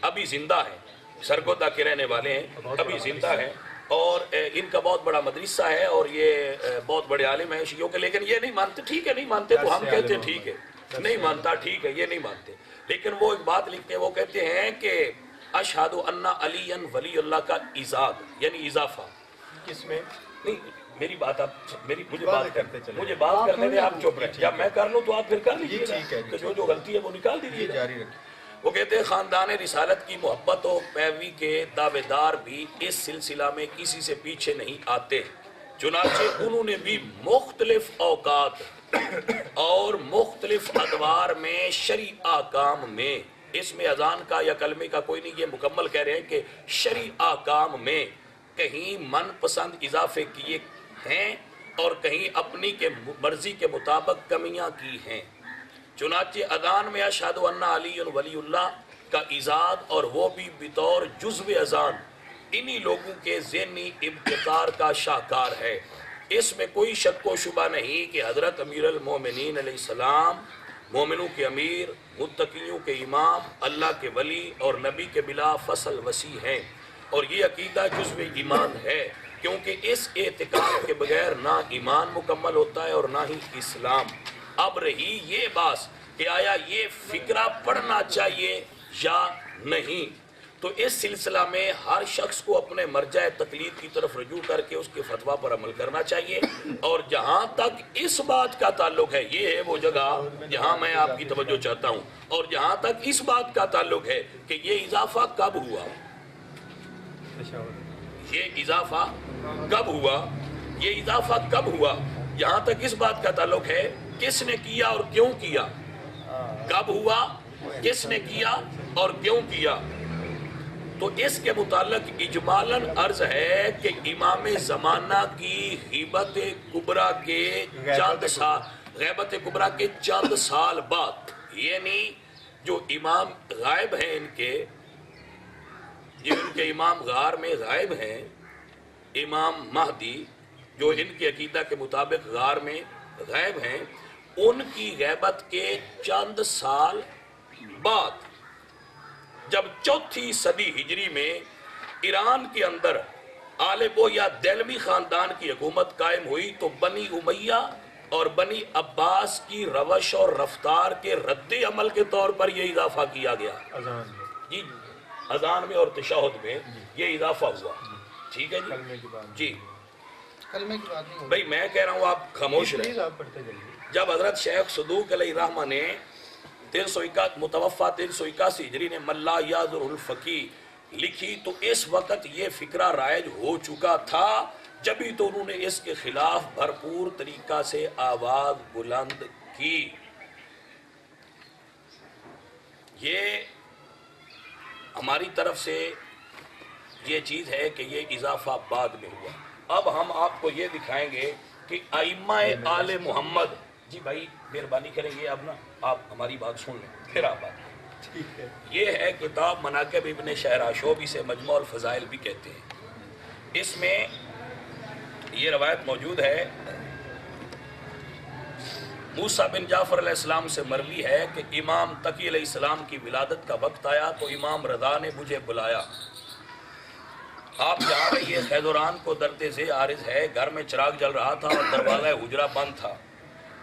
ابھی زندہ ہیں، سرگودا کے رہنے والے ہیں، ابھی زندہ ہیں. اور ان کا بہت بڑا مدرسہ ہے اور یہ بہت بڑے عالم ہیں شیعوں کے. لیکن یہ نہیں مانتے. ٹھیک ہے نہیں مانتے تو ہم کہتے ہیں ٹھیک ہے. نہیں مانتا ٹھیک ہے یہ نہیں مانتے. لیکن وہ ایک بات لکھتے ہیں، وہ کہتے ہیں کہ اشہد ان علی ولی اللہ کا ایزاد یعنی اضافہ. کس میں نہیں میری بات آپ مجھے بات بات کرتے چلیں۔ مجھے بات کرنے دیں، آپ چپ رہیں، جب میں کر لوں تو آپ پھر کر لیجیے، ٹھیک ہے، تو جو غلطی ہے وہ نکال دیجیے۔ یہ جاری رکھیں۔ وہ کہتے ہیں خاندان رسالت کی محبت و پیروی کے دعوے دار بھی اس سلسلہ میں کسی سے پیچھے نہیں آتے، چنانچہ انہوں نے بھی مختلف اوقات اور مختلف ادوار میں شرعی احکام میں، اس میں اذان کا یا کلمے کا کوئی نہیں، یہ مکمل کہہ رہے ہیں کہ شرعی احکام میں کہیں من پسند اضافے کیے ہیں اور کہیں اپنی کے مرضی کے مطابق کمیاں کی ہیں۔ چنانچہ اذان میں اشہد ان علی ولی اللہ کا ایجاد اور وہ بھی بطور جزو اذان انہی لوگوں کے ذہنی ابتکار کا شاہکار ہے۔ اس میں کوئی شک و شبہ نہیں کہ حضرت امیر المومنین علیہ السلام مومنوں کے امیر، متقیوں کے امام، اللہ کے ولی اور نبی کے بلا فصل وسیع ہیں، اور یہ عقیدہ جزو ایمان ہے، کیونکہ اس اعتقاد کے بغیر نہ ایمان مکمل ہوتا ہے اور نہ ہی اسلام۔ اب رہی یہ بات کہ آیا یہ فکرہ پڑھنا چاہیے یا نہیں، تو اس سلسلہ میں ہر شخص کو اپنے مرجع تقلید کی طرف رجوع کر کے اس کے فتویٰ پر عمل کرنا چاہیے، اور جہاں تک اس بات کا تعلق ہے، یہ ہے وہ جگہ جہاں میں آپ کی توجہ چاہتا ہوں، اور جہاں تک اس بات کا تعلق ہے کہ یہ اضافہ کب ہوا، یہ اضافہ کب ہوا، یہ اضافہ کب ہوا، جہاں تک اس بات کا تعلق ہے کس نے کیا اور کیوں کیا، کب ہوا، کس نے کیا اور کیوں کیا، تو اس کے متعلق اجمالاً عرض ہے کہ امام زمانہ کی غیبت کبریٰ کے چند سال بعد، یعنی جو امام غائب ہیں ان کے امام غار میں غائب ہیں، امام مہدی جو ان کے عقیدہ کے مطابق غار میں غائب ہیں، ان کی غیبت کے چند سال بعد جب چوتھی صدی ہجری میں ایران کے اندر آلبو یا دہلوی خاندان کی حکومت قائم ہوئی، تو بنی امیہ اور بنی عباس کی روش اور رفتار کے رد عمل کے طور پر یہ اضافہ کیا گیا، جی اذان میں اور تشہد میں یہ اضافہ ہوا، ٹھیک ہے جی کلمے کی بات نہیں ہوگی۔ بھئی میں کہہ رہا ہوں آپ خاموش رہیں۔ جب حضرت شیخ صدوق علیہ الرحمہ نے متوفہ 381 ہجری نے ملا یاذر الفقی لکھی، تو اس وقت یہ فکرہ رائج ہو چکا تھا، جبھی تو انہوں نے اس کے خلاف بھرپور طریقہ سے آواز بلند کی۔ یہ ہماری طرف سے یہ چیز ہے کہ یہ اضافہ بعد میں ہوا۔ اب ہم آپ کو یہ دکھائیں گے کہ ائمہ آل محمد، جی بھائی مہربانی کریں گے، اب نا آپ ہماری بات سن لیں پھر آپ بات، یہ ہے کتاب مناقب ابن شہراشوب، اسے مجموع الفضائل بھی کہتے ہیں۔ اس میں یہ روایت موجود ہے، موسیٰ بن جعفر علیہ السلام سے مروی ہے کہ امام تقی علیہ السلام کی ولادت کا وقت آیا تو امام رضا نے مجھے بلایا، آپ جہاں رہیے، خیزران کو درد ذی عارض ہے، گھر میں چراغ جل رہا تھا اور دروازہ حجرہ بند تھا،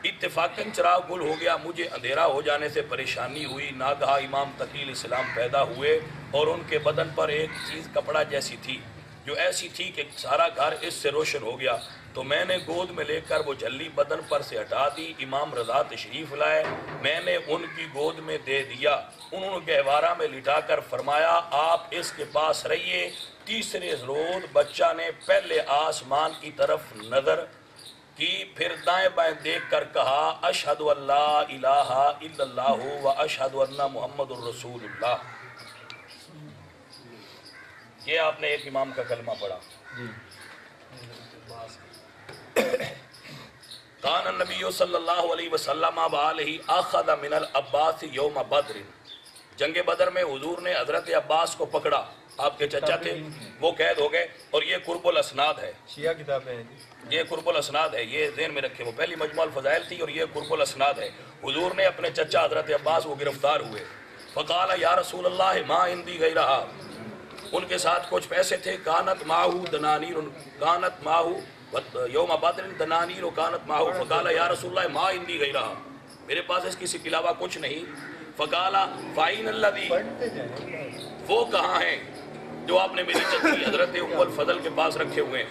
اتفاقاً چراغ گل ہو گیا، مجھے اندھیرا ہو جانے سے پریشانی ہوئی، ناگہا امام تقی علیہ السلام پیدا ہوئے اور ان کے بدن پر ایک چیز کپڑا جیسی تھی جو ایسی تھی کہ سارا گھر اس سے روشن ہو گیا، تو میں نے گود میں لے کر وہ جھلی بدن پر سے ہٹا دی، امام رضا تشریف لائے، میں نے ان کی گود میں دے دیا، انہوں نے گہوارہ میں لٹا کر فرمایا آپ اس کے پاس رہیے۔ تیسرے روز بچہ نے پہلے آسمان کی طرف نظر کی، پھر دائیں بائیں دیکھ کر کہا اشہد ان لا الہ الا اللہ و اشہد ان محمد الرسول اللہ۔ یہ آپ نے ایک امام کا کلمہ پڑھا، کان النبی صلی اللہ علیہ وسلم وآلہ اخذ من العباس یوم بدر، جنگ بدر میں حضور نے حضرت عباس کو پکڑا، آپ کے چچا تھے، وہ قید ہو گئے، اور یہ قرب الاسناد ہے، شیعہ کتابیں ہیں، یہ قرب الاسناد ہے، یہ ذہن میں رکھے، وہ پہلی مجموع الفضائل تھی اور یہ قرب الاسناد ہے۔ حضور نے اپنے چچا حضرت عباس وہ گرفتار ہوئے، فقال یا رسول اللہ ما عندی غیرہا، ان کے ساتھ کچھ پیسے تھے، کانت ماہو دنانیر، کانت ماہو یوم بدر دنانیر و کانت ماہو، فقال یا رسول اللہ ما عندی غیرہا، میرے پاس اس کی کے علاوہ کچھ نہیں، فقال فائن الذی، وہ کہاں ہیں جو آپ نے میری چچی حضرت ام الفضل کے پاس رکھے ہوئے ہیں،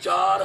4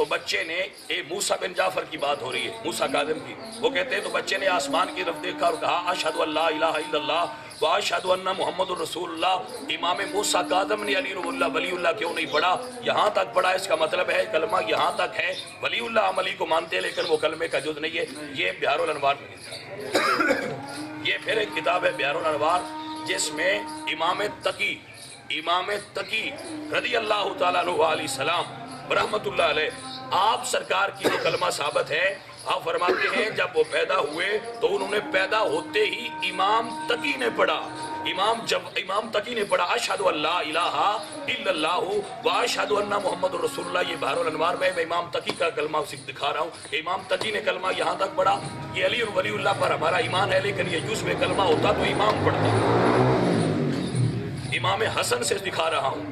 تو بچے نے موسیٰ بن جعفر کی بات ہو رہی ہے، موسیٰ کاظم کی، وہ کہتے ہیں تو بچے نے آسمان کی طرف دیکھا اور کہا اشہد ان لا الہ الا اللہ و اشہد ان محمد رسول اللہ۔ امام موسیٰ کاظم نے علی ولی اللہ کیوں نہیں پڑھا؟ یہاں تک پڑھا، اس کا مطلب ہے کلمہ یہاں تک ہے، ولی اللہ ہم علی کو مانتے ہیں لیکن وہ کلمے کا جز نہیں ہے۔ یہ بحار الانوار میں لکھا ہے۔ یہ پھر ایک کتاب ہے بحار الانوار جس میں امام تقی رضی اللہ تعالیٰ عنہ علیہ السلام رحمت اللہ علیہ، آپ سرکار کی جو کلمہ ثابت ہے، آپ فرماتے ہیں جب وہ پیدا ہوئے تو انہوں نے پیدا ہوتے ہی امام تقی نے پڑھا، امام تقی نے پڑھا اشہد ان لا الہ الا اللہ و اشہد ان محمد رسول اللہ۔ یہ بحار الانوار میں امام تقی کا کلمہ دکھا رہا ہوں۔ امام تقی نے کلمہ یہاں تک پڑھا، یہ علی ولی اللہ پر ہمارا ایمان ہے، لیکن یہ جز میں کلمہ ہوتا تو امام پڑھتا۔ امام حسن سے دکھا رہا ہوں،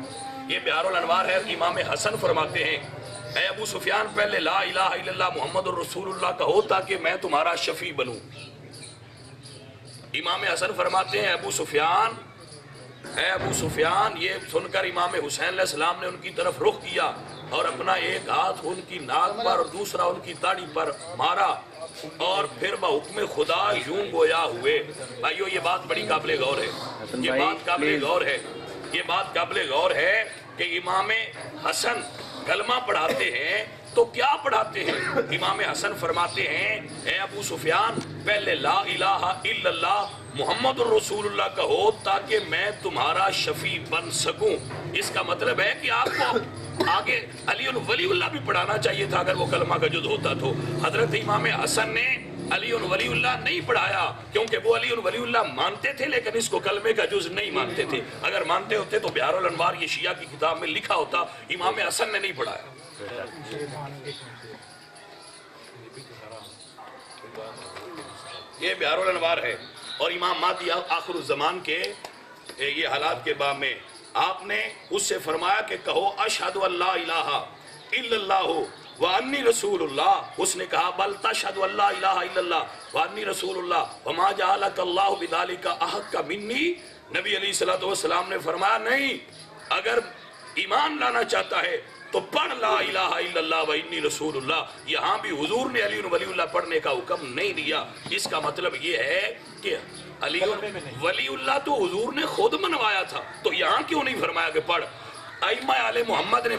یہ بحار الانوار ہے، امام حسن فرماتے ہیں اے ابو سفیان پہلے لا الہ الا اللہ محمد الرسول اللہ کہو تاکہ میں تمہارا شفیع بنوں۔ امام حسن فرماتے ہیں اے ابو سفیان، یہ سن کر امام حسین علیہ السلام نے ان کی طرف رخ کیا اور اپنا ایک ہاتھ ان کی ناک پر اور دوسرا ان کی داڑھی پر مارا اور پھر بحکم خدا یوں گویا ہوئے۔ بھائیو یہ بات بڑی قابل غور ہے، یہ بات قابل غور ہے کہ امام حسن کلمہ پڑھاتے ہیں تو کیا پڑھاتے ہیں؟ امام حسن فرماتے ہیں اے ابو سفیان پہلے لا الہ الا اللہ محمد الرسول اللہ کہو تاکہ میں تمہارا شفیع بن سکوں۔ اس کا مطلب ہے کہ آپ کو آگے علی ولی اللہ بھی پڑھانا چاہیے تھا اگر وہ کلمہ کا جز ہوتا تو۔ حضرت امام حسن نے علی ولی اللہ نہیں پڑھایا کیونکہ وہ علی ولی اللہ مانتے تھے لیکن اس کو کلمے کا جز نہیں مانتے تھے۔ اگر مانتے ہوتے تو بحار الانوار یہ شیعہ کی کتاب میں لکھا ہوتا، امام حسن نے نہیں پڑھایا۔ یہ بحار الانوار ہے اور امام مہدی آخر الزمان کے یہ حالات کے باب میں آپ نے اس سے فرمایا کہ کہو اشہد ان لا الہ الا اللہ وانی رسول اللہ۔ اس نے کہا بل تشہد ان لا الہ الا اللہ وانی رسول اللہ وما جعلک اللہ بذالک احق منی۔ نبی علیہ السلام نے فرمایا نہیں، اگر ایمان لانا چاہتا ہے تو پڑھ لا الہ الا اللہ وانی رسول اللہ۔ یہاں بھی حضور نے علی ولی اللہ پڑھنے کا حکم نہیں دیا۔ اس کا مطلب یہ ہے کہ علی ولی اللہ تو حضور نے خود منوایا تھا، تو یہاں کیوں نہیں فرمایا کہ پڑھ؟ ائمہ آل محمد نے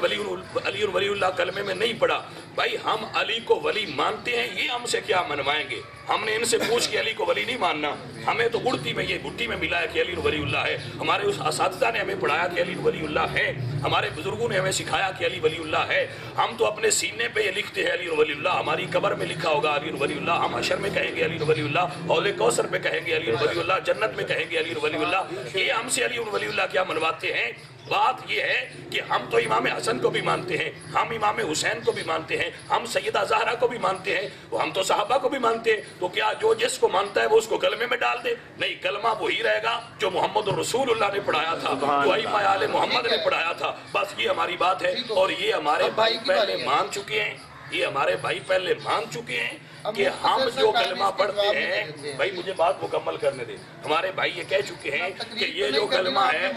علی ولی اللہ کلمے میں نہیں پڑھا۔ بھائی ہم علی کو ولی مانتے ہیں، یہ ہم سے کیا منوائیں گے؟ ہم نے ان سے پوچھ کے علی کو ولی نہیں ماننا، ہمیں تو گڑتی میں یہ گٹی میں ملا ہے کہ علی ولی اللہ ہے۔ ہمارے اس اساتذہ نے ہمیں پڑھایا کہ علی ولی اللہ ہے، ہمارے بزرگوں نے ہمیں سکھایا کہ علی ولی اللہ ہے۔ ہم تو اپنے سینے پہ یہ لکھتے ہیں علی ولی اللہ، ہماری قبر میں لکھا ہوگا علی ولی اللہ، ہم حشر میں کہیں گے علی ولی اللہ، حوض کوثر پہ کہیں گے علی ولی اللہ، جنت میں کہیں گے علی ولی اللہ۔ یہ ہم سے علی ولی اللہ کیا منواتے ہیں؟ بات یہ ہے کہ ہم تو امام حسن کو بھی مانتے ہیں، ہم امام حسین کو بھی مانتے ہیں، ہم سیدہ زہرا کو بھی مانتے ہیں، ہم تو صحابہ کو بھی مانتے ہیں۔ تو کیا جو جس کو مانتا ہے وہ اس کو کلمے میں ڈال دے؟ نہیں، کلمہ وہی رہے گا جو محمد رسول اللہ نے پڑھایا تھا، جو ائمہ آل محمد نے پڑھایا تھا۔ بس یہ ہماری بات ہے اور یہ ہمارے بھائی پہلے مان چکے ہیں، کہ ہم جو کلمہ پڑھتے ہیں، بھائی مجھے بات مکمل کرنے دیں، ہمارے بھائی یہ کہہ چکے ہیں کہ یہ جو کلمہ ہے،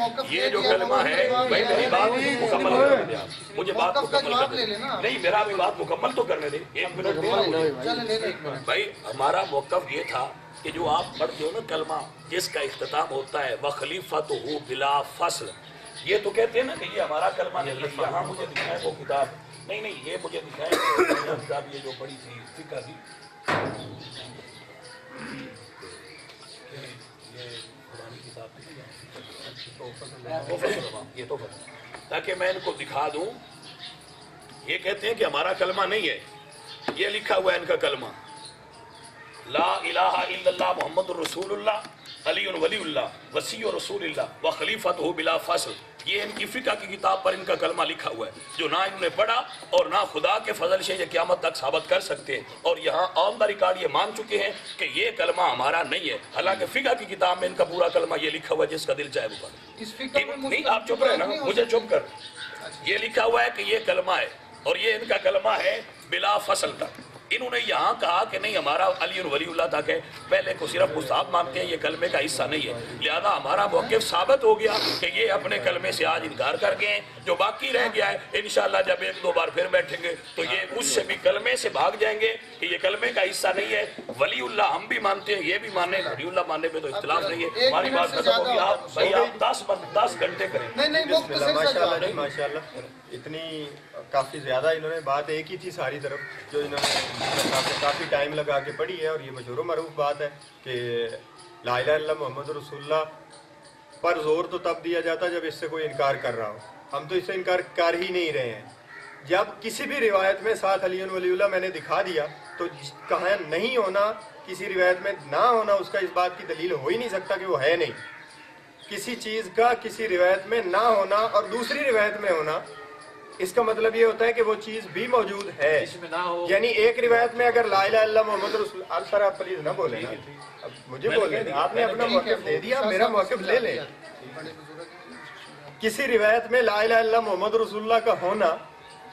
بھائی میری بات مکمل کرنے دیں، آپ مجھے بات مکمل کرنے دیں، نہیں میرا بھی بات مکمل تو کرنے دیں، 1 منٹ دیں۔ بھائی ہمارا موقف یہ تھا کہ جو آپ پڑھتے ہو نا کلمہ جس کا اختتام ہوتا ہے وَخَلِفَتُهُ بِلَا فَصْلٍ، یہ تو کہتے ہیں نا کہ یہ ہمارا کلمہ نہیں ہے۔ یہاں مجھے دکھائیں وہ کتاب، نہیں یہ مجھے دکھائیں کہ کتاب یہ جو پڑھی تھی فقہ کی، یہ تو تاکہ میں ان کو دکھا دوں۔ یہ کہتے ہیں کہ ہمارا کلمہ نہیں ہے، یہ لکھا ہوا ہے ان کا کلمہ لا الہ الا اللہ محمد الرسول اللہ علی ولی اللہ وصی رسول اللہ وخلیفتہ بلا فصل۔ یہ ان کی فقہ کی کتاب پر ان کا کلمہ لکھا ہوا ہے جو نہ انہوں نے پڑھا اور نہ خدا کے فضل سے یہ قیامت تک ثابت کر سکتے ہیں، اور یہاں آن دا ریکارڈ یہ مان چکے ہیں کہ یہ کلمہ ہمارا نہیں ہے، حالانکہ فقہ کی کتاب میں ان کا پورا کلمہ یہ لکھا ہوا ہے جس کا دل چاہے وہ پڑھے۔ نہیں آپ چپ رہے نا، مجھے چپ کر، یہ لکھا ہوا ہے کہ یہ کلمہ ہے اور یہ ان کا کلمہ ہے بلا فصل تک۔ انہوں نے یہاں کہا کہ نہیں ہمارا علی ولی اللہ تک ہے، پہلے کو صرف مستحب مانتے ہیں، یہ کلمے کا حصہ نہیں ہے، لہذا ہمارا موقف ثابت ہو گیا کہ یہ اپنے کلمے سے آج انکار کر گئے ہیں، جو باقی رہ گیا ہے انشاءاللہ جب ایک دو بار پھر بیٹھیں گے تو یہ اس سے بھی کلمے سے بھاگ جائیں گے کہ یہ کلمے کا حصہ نہیں ہے۔ ولی اللہ ہم بھی مانتے ہیں، یہ بھی مانے، ولی اللہ ماننے پہ تو اختلاف نہیں ہے، ہماری بات ختم ہوگی۔ آپ بھائی آپ 10 گھنٹے کریں۔ نہیں بسم اللہ، ماشاءاللہ جی ماشاءاللہ، اتنی کافی زیادہ انہوں نے بات ایک ہی تھی ساری طرف، جو انہوں نے کافی ٹائم لگا کے پڑھی ہے، اور یہ مشہور و معروف بات ہے کہ لا الہ الا اللہ محمد رسول اللہ پر زور تو تب دیا جاتا جب اس سے کوئی انکار کر رہا ہو، ہم تو اس سے انکار کر ہی نہیں رہے ہیں۔ جب کسی بھی روایت میں ساتھ علی ولی اللہ میں نے دکھا دیا تو کہاں نہیں ہونا، کسی روایت میں نہ ہونا، اس کا اس بات کی دلیل ہو ہی نہیں سکتا کہ وہ ہے نہیں۔ کسی چیز کا کسی روایت میں نہ ہونا اور دوسری روایت میں ہونا، اس کا مطلب یہ ہوتا ہے کہ وہ چیز بھی موجود ہے۔ یعنی ایک روایت میں اگر لا الہ الا اللہ محمد رسول اللہ، سر آپ پلیز نہ بولیں، اب مجھے بولیں، آپ نے اپنا موقف دے دیا، میرا موقف لے لیں۔ کسی روایت میں لا الہ الا اللہ محمد رسول اللہ کا ہونا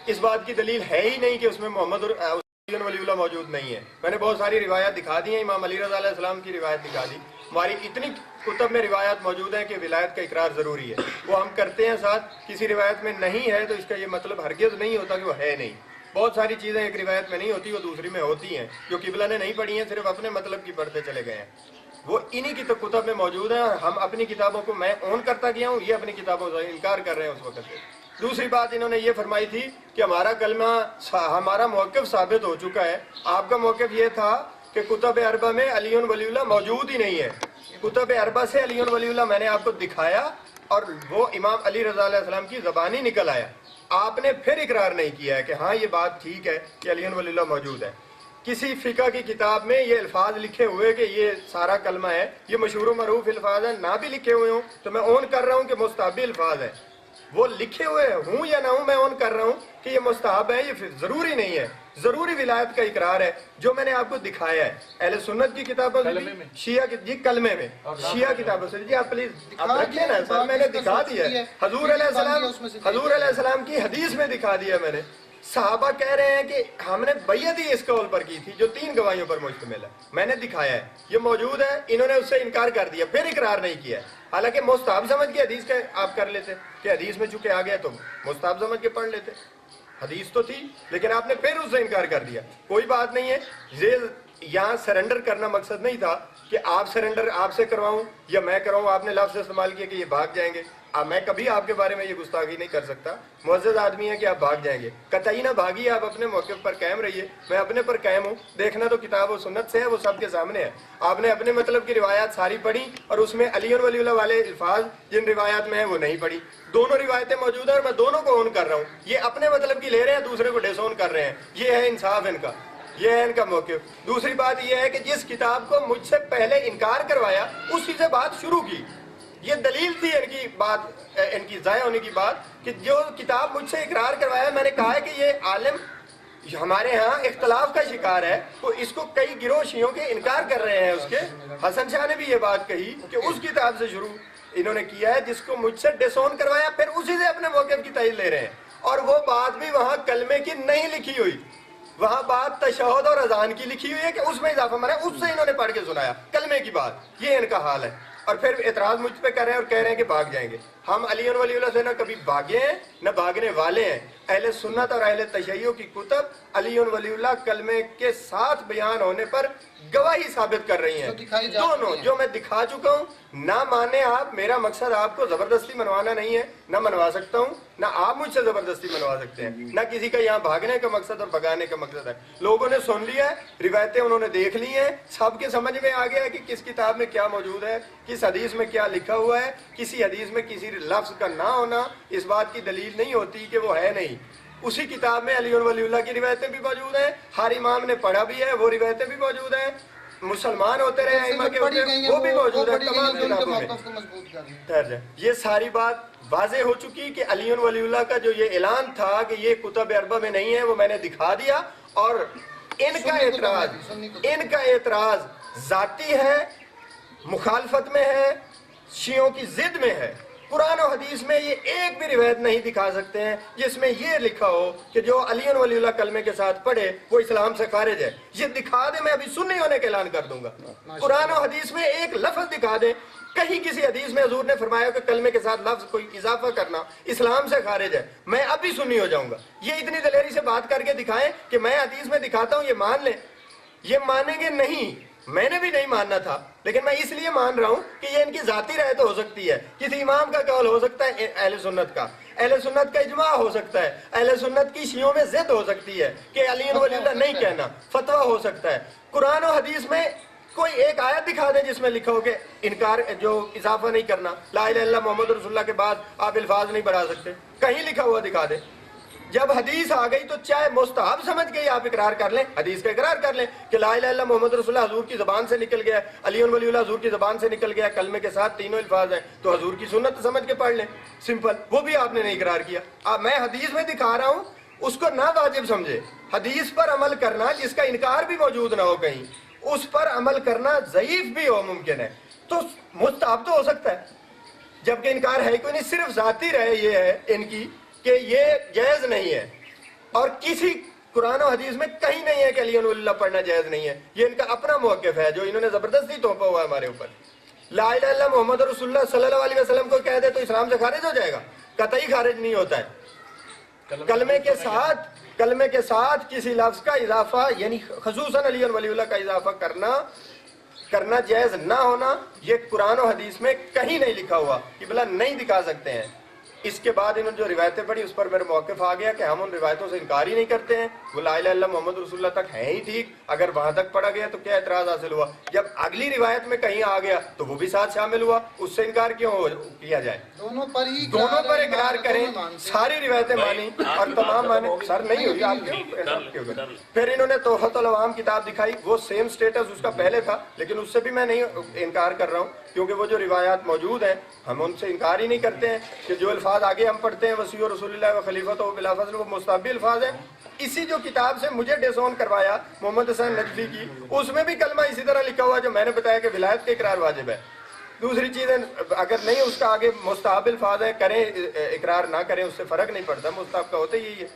اس بات کی دلیل ہے ہی نہیں کہ اس میں محمد ولی اللہ موجود نہیں ہے۔ میں نے بہت ساری روایات دکھا دی ہیں، امام علی رضا علیہ السلام کی روایت دکھا دی، ہماری اتنی کتب میں روایات موجود ہیں کہ ولایت کا اقرار ضروری ہے، وہ ہم کرتے ہیں ساتھ۔ کسی روایت میں نہیں ہے تو اس کا یہ مطلب ہرگز نہیں ہوتا کہ وہ ہے نہیں۔ بہت ساری چیزیں ایک روایت میں نہیں ہوتی، وہ دوسری میں ہوتی ہیں، جو قبلہ نے نہیں پڑھی ہیں، صرف اپنے مطلب کی پڑھتے چلے گئے ہیں، وہ انہی کی کتب میں موجود ہیں۔ ہم اپنی کتابوں کو میں اون کرتا گیا ہوں، یہ اپنی کتابوں سے انکار کر رہے ہیں اس وقت سے۔ دوسری بات انہوں نے یہ فرمائی تھی کہ ہمارا کلمہ، ہمارا موقف ثابت ہو چکا ہے۔ آپ کا موقف یہ تھا کہ کتب اربع میں علی ولی اللہ موجود ہی نہیں ہے، کتب اربع سے علی ولی اللہ میں نے آپ کو دکھایا اور وہ امام علی رضا علیہ السلام کی زبانی نکل آیا۔ آپ نے پھر اقرار نہیں کیا ہے کہ ہاں یہ بات ٹھیک ہے کہ علی ولی اللہ موجود ہے۔ کسی فقہ کی کتاب میں یہ الفاظ لکھے ہوئے کہ یہ سارا کلمہ ہے، یہ مشہور و معروف الفاظ ہیں، نہ بھی لکھے ہوئے ہوں تو میں اون کر رہا ہوں کہ مستحب الفاظ ہے، وہ لکھے ہوئے ہوں یا نہ ہوں میں اون کر رہا ہوں کہ یہ مستحب ہے، یہ ضروری نہیں ہے، ضروری ولایت کا اقرار ہے جو میں نے آپ کو دکھایا ہے اہل سنت کی کتابوں سے، شیعہ کی جی کلمے میں، شیعہ کتابوں سے۔ جی آپ پلیز آپ رکھیں نا سر، میں نے دکھا دیا ہے، حضور علیہ السلام کی حدیث میں دکھا دیا میں نے۔ صحابہ کہہ رہے ہیں کہ ہم نے بیعت ہی اس قول پر کی تھی جو 3 گواہیوں پر مشتمل ہے، میں نے دکھایا ہے، یہ موجود ہے، انہوں نے اس سے انکار کر دیا، پھر اقرار نہیں کیا۔ حالانکہ مستحب سمجھ کے حدیث کا آپ کر لیتے کہ حدیث میں چونکہ آ گیا تو مستحب سمجھ کے پڑھ لیتے، حدیث تو تھی، لیکن آپ نے پھر اس سے انکار کر دیا۔ کوئی بات نہیں ہے، یہاں سرنڈر کرنا مقصد نہیں تھا کہ آپ سرنڈر آپ سے کرواؤں یا میں کراؤں، آپ نے لفظ استعمال کیا کہ یہ بھاگ جائیں گے، میں کبھی آپ کے بارے میں یہ گستاخی نہیں کر سکتا، معزز آدمی ہے کہ آپ بھاگ جائیں گے، قطعی نہ بھاگیے، آپ اپنے موقف پر قائم رہیے، میں اپنے پر قائم ہوں، دیکھنا تو کتاب و سنت سے ہے، وہ سب کے سامنے ہے۔ آپ نے اپنے مطلب کی روایات ساری پڑھی اور اس میں علی ولی اللہ والے الفاظ جن روایات میں ہیں وہ نہیں پڑھی، دونوں روایتیں موجود ہیں اور میں دونوں کو اون کر رہا ہوں، یہ اپنے مطلب کی لے رہے ہیں، دوسرے کو ڈس اون کر رہے ہیں، یہ ہے انصاف ان کا، یہ ہے ان کا موقف۔ دوسری بات یہ ہے کہ جس کتاب کو مجھ سے پہلے انکار کروایا اسی سے بات شروع کی، یہ دلیل تھی ان کی بات، ان کی ضائع ہونے کی بات، کہ جو کتاب مجھ سے اقرار کروایا، میں نے کہا ہے کہ یہ عالم ہمارے ہاں اختلاف کا شکار ہے، تو اس کو کئی گروہ شیعوں کے انکار کر رہے ہیں، اس کے حسن شاہ نے بھی یہ بات کہی کہ اس کتاب سے شروع انہوں نے کیا ہے جس کو مجھ سے ڈس اون کروایا، پھر اسی سے اپنے موقف کی تائید لے رہے ہیں، اور وہ بات بھی وہاں کلمے کی نہیں لکھی ہوئی، وہاں بات تشہد اور اذان کی لکھی ہوئی ہے کہ اس میں اضافہ مرا ہے، اس سے انہوں نے پڑھ کے سنایا کلمے کی بات، یہ ان کا حال ہے، اور پھر اعتراض مجھ پہ کر رہے ہیں اور کہہ رہے ہیں کہ بھاگ جائیں گے۔ ہم علی ولی اللہ سے نہ کبھی بھاگے ہیں نہ بھاگنے والے ہیں، اہل سنت اور اہل تشیع کی کتب علی ولی اللہ کلمے کے ساتھ بیان ہونے پر گواہی ثابت کر رہی ہیں، دونوں جو میں دکھا چکا ہوں۔ نہ مانے آپ، میرا مقصد آپ کو زبردستی منوانا نہیں ہے، نہ منوا سکتا ہوں، نہ آپ مجھ سے زبردستی منوا سکتے ہیں، نہ کسی کا یہاں بھاگنے کا مقصد اور بھگانے کا مقصد ہے۔ لوگوں نے سن لیا ہے، روایتیں انہوں نے دیکھ لی ہیں، سب کے سمجھ میں آ گیا ہے کہ کس کتاب میں کیا موجود ہے، کس حدیث میں کیا لکھا ہوا ہے۔ کسی حدیث میں کسی لفظ کا نہ ہونا اس بات کی دلیل نہیں ہوتی کہ وہ ہے نہیں۔ اسی کتاب میں علی ولی اللہ کی روایتیں بھی موجود ہیں، ہر امام نے پڑھا بھی ہے، وہ روایتیں بھی موجود ہیں، مسلمان ہوتے رہے ائمہ کے ہوتے وہ بھی موجود ہے تمام کتابوں میں۔ یہ ساری بات واضح ہو چکی کہ علی ولی اللہ کا جو یہ اعلان تھا کہ یہ کتب اربع میں نہیں ہے وہ میں نے دکھا دیا، اور ان کا اعتراض ذاتی ہے، مخالفت میں ہے، شیعوں کی ضد میں ہے، قرآن و حدیث میں یہ ایک بھی روایت نہیں دکھا سکتے ہیں جس میں یہ لکھا ہو کہ جو علی ولی اللہ کلمے کے ساتھ پڑھے وہ اسلام سے خارج ہے. یہ دکھا دے, میں ابھی سنی ہونے کا اعلان کر دوں گا. قرآن و حدیث میں ایک لفظ دکھا دے, کہیں کسی حدیث میں حضور نے فرمایا کہ کلمے کے ساتھ لفظ کوئی اضافہ کرنا اسلام سے خارج ہے, میں ابھی سنی ہو جاؤں گا. یہ اتنی دلیری سے بات کر کے دکھائیں کہ میں حدیث میں دکھاتا ہوں, یہ مان لیں. یہ مانیں گے نہیں, میں نے بھی نہیں ماننا تھا, لیکن میں اس لیے مان رہا ہوں کہ یہ ان کی ذاتی رائے تو ہو سکتی ہے, کسی امام کا قول ہو سکتا ہے, اہل سنت کا, اہل سنت کا اجماع ہو سکتا ہے, اہل سنت کی شیعوں میں ضد ہو سکتی ہے کہ علی ولی اللہ نہیں کہنا, فتویٰ ہو سکتا ہے. قرآن و حدیث میں کوئی ایک آیت دکھا دے جس میں لکھا ہو کہ انکار جو اضافہ نہیں کرنا, لا الہ الا اللہ محمد رسول اللہ کے بعد آپ الفاظ نہیں بڑھا سکتے, کہیں لکھا ہوا دکھا دے. جب حدیث آ گئی تو چاہے مستحب سمجھ کے آپ اقرار کر لیں, حدیث کا اقرار کر لیں کہ لا الہ الا اللہ محمد رسول اللہ حضور کی زبان سے نکل گیا, علی ولی اللہ حضور کی زبان سے نکل گیا, کلمے کے ساتھ تینوں الفاظ ہیں, تو حضور کی سنت سمجھ کے پڑھ لیں, سمپل. وہ بھی آپ نے نہیں اقرار کیا. اب میں حدیث میں دکھا رہا ہوں, اس کو نہ واجب سمجھے. حدیث پر عمل کرنا جس کا انکار بھی موجود نہ ہو کہیں, اس پر عمل کرنا ضعیف بھی ہو ممکن ہے, تو مستحب تو ہو سکتا ہے, جبکہ انکار ہے کوئی نہیں. صرف ذاتی رہے یہ ہے ان کی کہ یہ جائز نہیں ہے, اور کسی قرآن و حدیث میں کہیں نہیں ہے کہ علی ولی اللہ پڑھنا جائز نہیں ہے. یہ ان کا اپنا موقف ہے جو انہوں نے زبردستی تھوپا ہوا ہے ہمارے اوپر. لا الہ الا اللہ محمد رسول اللہ صلی اللہ علیہ وسلم کو کہہ دے تو اسلام سے خارج ہو جائے گا, قطعی خارج نہیں ہوتا ہے. کلمے کے ساتھ کسی لفظ کا اضافہ, یعنی خصوصاً علی ولی اللہ کا اضافہ کرنا جائز نہ ہونا, یہ قرآن و حدیث میں کہیں نہیں لکھا ہوا کہ بلا نہیں دکھا سکتے ہیں. اس کے بعد انہوں نے جو روایتیں پڑھی اس پر میرے موقف آ گیا کہ ہم ان روایتوں سے انکار ہی نہیں کرتے ہیں, وہ لا الہ الا اللہ محمد رسول اللہ تک ہیں ہی ٹھیک, اگر وہاں تک پڑھا گیا تو کیا اعتراض حاصل ہوا. جب اگلی روایت میں کہیں آ گیا تو وہ بھی ساتھ شامل ہوا, اس سے انکار کیوں کیا جائے؟ دونوں پر اقرار کریں, ساری روایتیں مانی اور تمام مانے. سر نہیں ہوئی آپ کیوں؟ پھر انہوں نے تحفۃ العوام کتاب دکھائی, وہ سیم سٹیٹس اس کا پہلے تھا, لیکن اس سے بھی میں نہیں انکار کر رہا ہوں, کیونکہ وہ جو روایات موجود ہیں ہم ان سے انکار ہی نہیں کرتے ہیں کہ جو الفاظ آگے ہم پڑھتے ہیں وسیع رسول اللہ و خلیفۃ و بلا فضل, وہ مستحبی الفاظ ہیں. اسی جو کتاب سے مجھے ڈسون کروایا محمد حسین نجفی کی, اس میں بھی کلمہ اسی طرح لکھا ہوا جو میں نے بتایا کہ ولایت کا اقرار واجب ہے. دوسری چیز ہے, اگر نہیں اس کا آگے مستحب الفاظ ہے, کریں اقرار نہ کریں اس سے فرق نہیں پڑتا, مستحب کا ہوتا یہی ہے.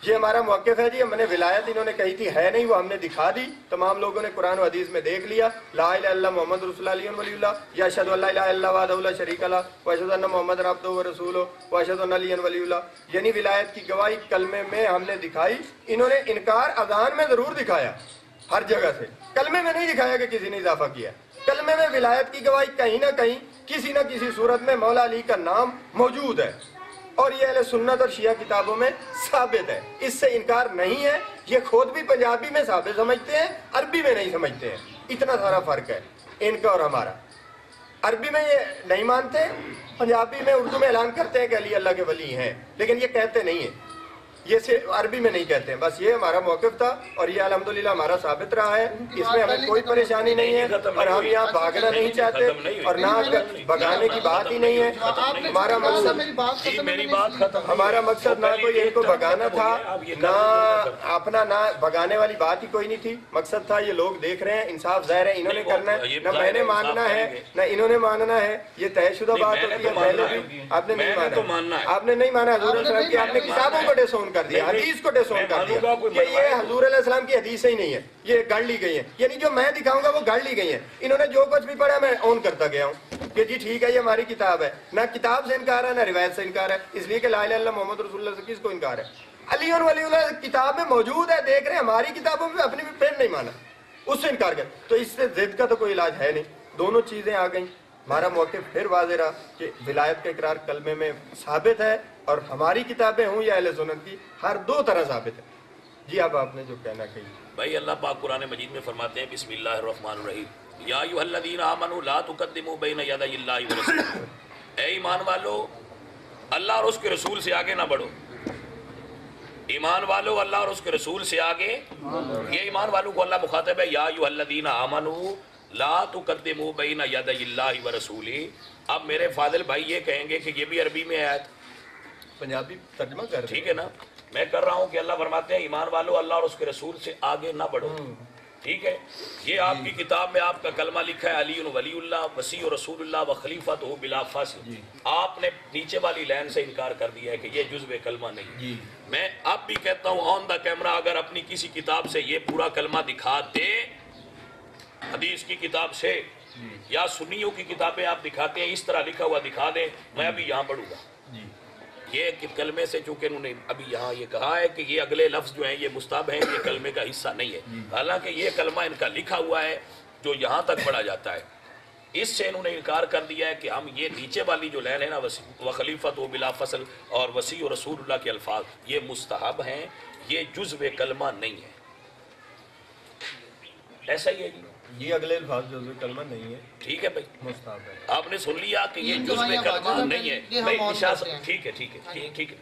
یہ ہمارا موقف ہے جی. ہم نے ولایت انہوں نے کہی تھی ہے نہیں, وہ ہم نے دکھا دی, تمام لوگوں نے قرآن و حدیث میں دیکھ لیا. لا الہ الا اللہ محمد رسول اللہ علی ولی اللہ, یا اشہد ان لا الہ الا اللہ وحدہ لا شریک لہ و اشہد ان محمد عبدہ و رسولہ و اشہد ان علی ولی اللہ, یعنی ولایت کی گواہی کلمے میں ہم نے دکھائی. انہوں نے انکار اذان میں ضرور دکھایا, ہر جگہ سے, کلمے میں نہیں دکھایا کہ کسی نے اضافہ کیا. کلمے میں ولایت کی گواہی کہیں نہ کہیں کسی نہ کسی صورت میں مولا علی کا نام موجود ہے, اور یہ اہل سنت اور شیعہ کتابوں میں ثابت ہے, اس سے انکار نہیں ہے. یہ خود بھی پنجابی میں ثابت سمجھتے ہیں, عربی میں نہیں سمجھتے ہیں. اتنا سارا فرق ہے ان کا اور ہمارا. عربی میں یہ نہیں مانتے, پنجابی میں اردو میں اعلان کرتے ہیں کہ علی اللہ کے ولی ہیں, لیکن یہ کہتے نہیں ہیں, یہ صرف عربی میں نہیں کہتے ہیں. بس یہ ہمارا موقف تھا اور یہ الحمدللہ ہمارا ثابت رہا ہے. اس میں ہمیں کوئی پریشانی نہیں ہے, اور ہم یہاں بھاگنا نہیں چاہتے, اور نہ بھگانے کی بات ہی نہیں ہے. ہمارا مقصد نہ کوئی ان کو بھگانا تھا, نہ اپنا, نہ بھگانے والی بات ہی کوئی نہیں تھی. مقصد تھا یہ لوگ دیکھ رہے ہیں, انصاف ظاہر ہے انہوں نے کرنا ہے, نہ میں نے ماننا ہے نہ انہوں نے ماننا ہے. یہ طے شدہ بات ہوتی ہے. پہلے بھی آپ نے نہیں مانا, آپ نے نہیں مانا حضور علیہ السلام کی, آپ نے کتابوں کو ڈسون کر دیا, حدیث کو ڈسون کر دیا کہ یہ حضور علیہ السلام کی حدیث ہی نہیں ہے, یہ گڑھ لی گئی ہے. یعنی جو میں دکھاؤں گا وہ گڑھ لی گئی ہیں. انہوں نے جو کچھ بھی پڑھا میں اون کرتا گیا ہوں کہ جی ٹھیک ہے یہ ہماری کتاب ہے. نہ کتاب سے انکار ہے نہ روایت سے انکار ہے, اس لیے کہ لا الہ الا اللہ محمد رسول اللہ سے کس کو انکار ہے؟ علی اور ولی اللہ کتاب میں موجود ہے, دیکھ رہے ہیں. ہماری کتابوں میں اپنی بھی پھر نہیں مانا, اس سے انکار کر, تو اس سے ضد کا تو کوئی علاج ہے نہیں. دونوں چیزیں آ گئیں. ہمارا موقف پھر واضح رہا کہ ولایت کا اقرار کلمے میں ثابت ہے, اور ہماری کتابیں ہوں یا اہل سنت کی, ہر دو طرح ثابت ہے. جی اب آپ نے جو کہنا کہی. بھائی اللہ پاک قرآن مجید میں فرماتے ہیں بسم اللہ الرحمن الرحیم, یا ایھا الذین آمنوا لا تقدموا بین یدی اللہ ورسولہ, اے ایمان والو اللہ اور اس کے رسول سے آگے نہ بڑھو. ایمان والو اللہ اور اس کے رسول سے آگے, یہ ایمان والوں کو اللہ مخاطب ہے, یا ایھا الذین آمنوا لا تقدموا بین یدی اللہ ورسولہ. اب میرے فاضل بھائی یہ کہیں گے کہ یہ بھی عربی میں آیت, پنجابی ترجمہ کر ٹھیک ہے نا, میں کر رہا ہوں کہ اللہ فرماتے ہیں ایمان والو اللہ اور اس کے رسول سے آگے نہ بڑھو. ٹھیک ہے، یہ آپ کی کتاب میں آپ کا کلمہ لکھا ہے علی ولی اللہ وسیع رسول اللہ و خلیفۃ بلا فصل، آپ نے نیچے والی لائن سے انکار کر دیا ہے کہ یہ جزو کلمہ نہیں۔ میں اب بھی کہتا ہوں آن دا کیمرہ، اگر اپنی کسی کتاب سے یہ پورا کلمہ دکھا دے، حدیث کی کتاب سے یا سنیوں کی کتابیں آپ دکھاتے ہیں اس طرح لکھا ہوا دکھا دیں، میں ابھی یہاں پڑھوں گا۔ یہ کلمے سے چونکہ انہوں نے ابھی یہاں یہ کہا ہے کہ یہ اگلے لفظ جو ہیں یہ مستحب ہیں، یہ کلمے کا حصہ نہیں ہے، حالانکہ یہ کلمہ ان کا لکھا ہوا ہے جو یہاں تک پڑھا جاتا ہے۔ اس سے انہوں نے انکار کر دیا ہے کہ ہم یہ نیچے والی جو لین ہے نا و خلیفۃ و بلا فصل اور وسیع و رسول اللہ کے الفاظ یہ مستحب ہیں، یہ جزو کلمہ نہیں ہے۔ ایسا ہی ہے جی، یہ اگلے الفاظ جزو کلمہ نہیں ہے، ٹھیک ہے بھائی، مستحب ہے۔ آپ نے سن لیا کہ یہ جزو کلمہ نہیں ہے بھائی، ٹھیک ہے ٹھیک ہے ٹھیک ہے،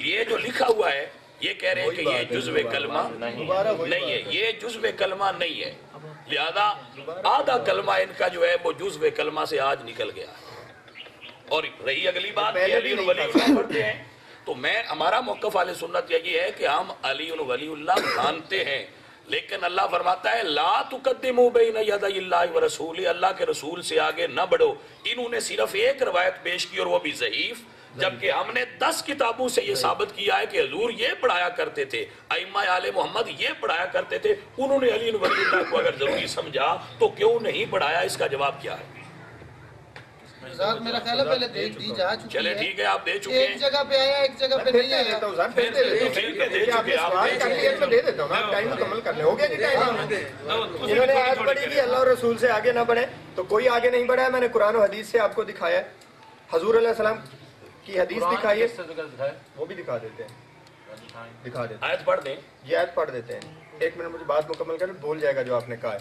یہ جو لکھا ہوا ہے یہ کہہ رہے ہیں کہ یہ جزو کلمہ نہیں ہے، یہ جزو کلمہ نہیں ہے، لہذا آدھا کلمہ ان کا جو ہے وہ جزو کلمہ سے آج نکل گیا۔ اور رہی اگلی بات علی ولی اللہ پڑھتے ہیں، تو ہمارا موقف اہل سنت یہ ہے کہ ہم علی ولی اللہ مانتے ہیں، لیکن اللہ فرماتا ہے لا تقدموا بین یدی اللہ ورسولہ، اللہ کے رسول سے آگے نہ بڑھو۔ انہوں نے صرف ایک روایت پیش کی اور وہ بھی ضعیف، جبکہ ہم نے 10 کتابوں سے یہ ثابت کیا ہے کہ حضور یہ پڑھایا کرتے تھے، ائمہ آل محمد یہ پڑھایا کرتے تھے، انہوں نے علی ولی اللہ کو اگر ضروری سمجھا تو کیوں نہیں پڑھایا؟ اس کا جواب کیا ہے؟ میرا خیال ہے پہلے دیکھ دی جا چکی ہے، چلے ٹھیک ہے، آپ دے چکے ہیں، ایک جگہ پہ آیا ایک جگہ پہ نہیں آیا۔ انہوں نے آیت پڑھی کہ اللہ اور رسول سے آگے نہ بڑھے، تو کوئی آگے نہیں بڑھا ہے۔ میں نے قرآن و حدیث سے آپ کو دکھایا ہے، حضور علیہ السلام کی حدیث دکھائی ہے، وہ بھی دکھا دیتے ہیں، دکھا دیتے ہیں، آیت پڑھ دیں، یہ آیت پڑھ دیتے ہیں۔ ایک منٹ مجھے بات مکمل کریں، بھول جائے گا جو آپ نے کہا ہے۔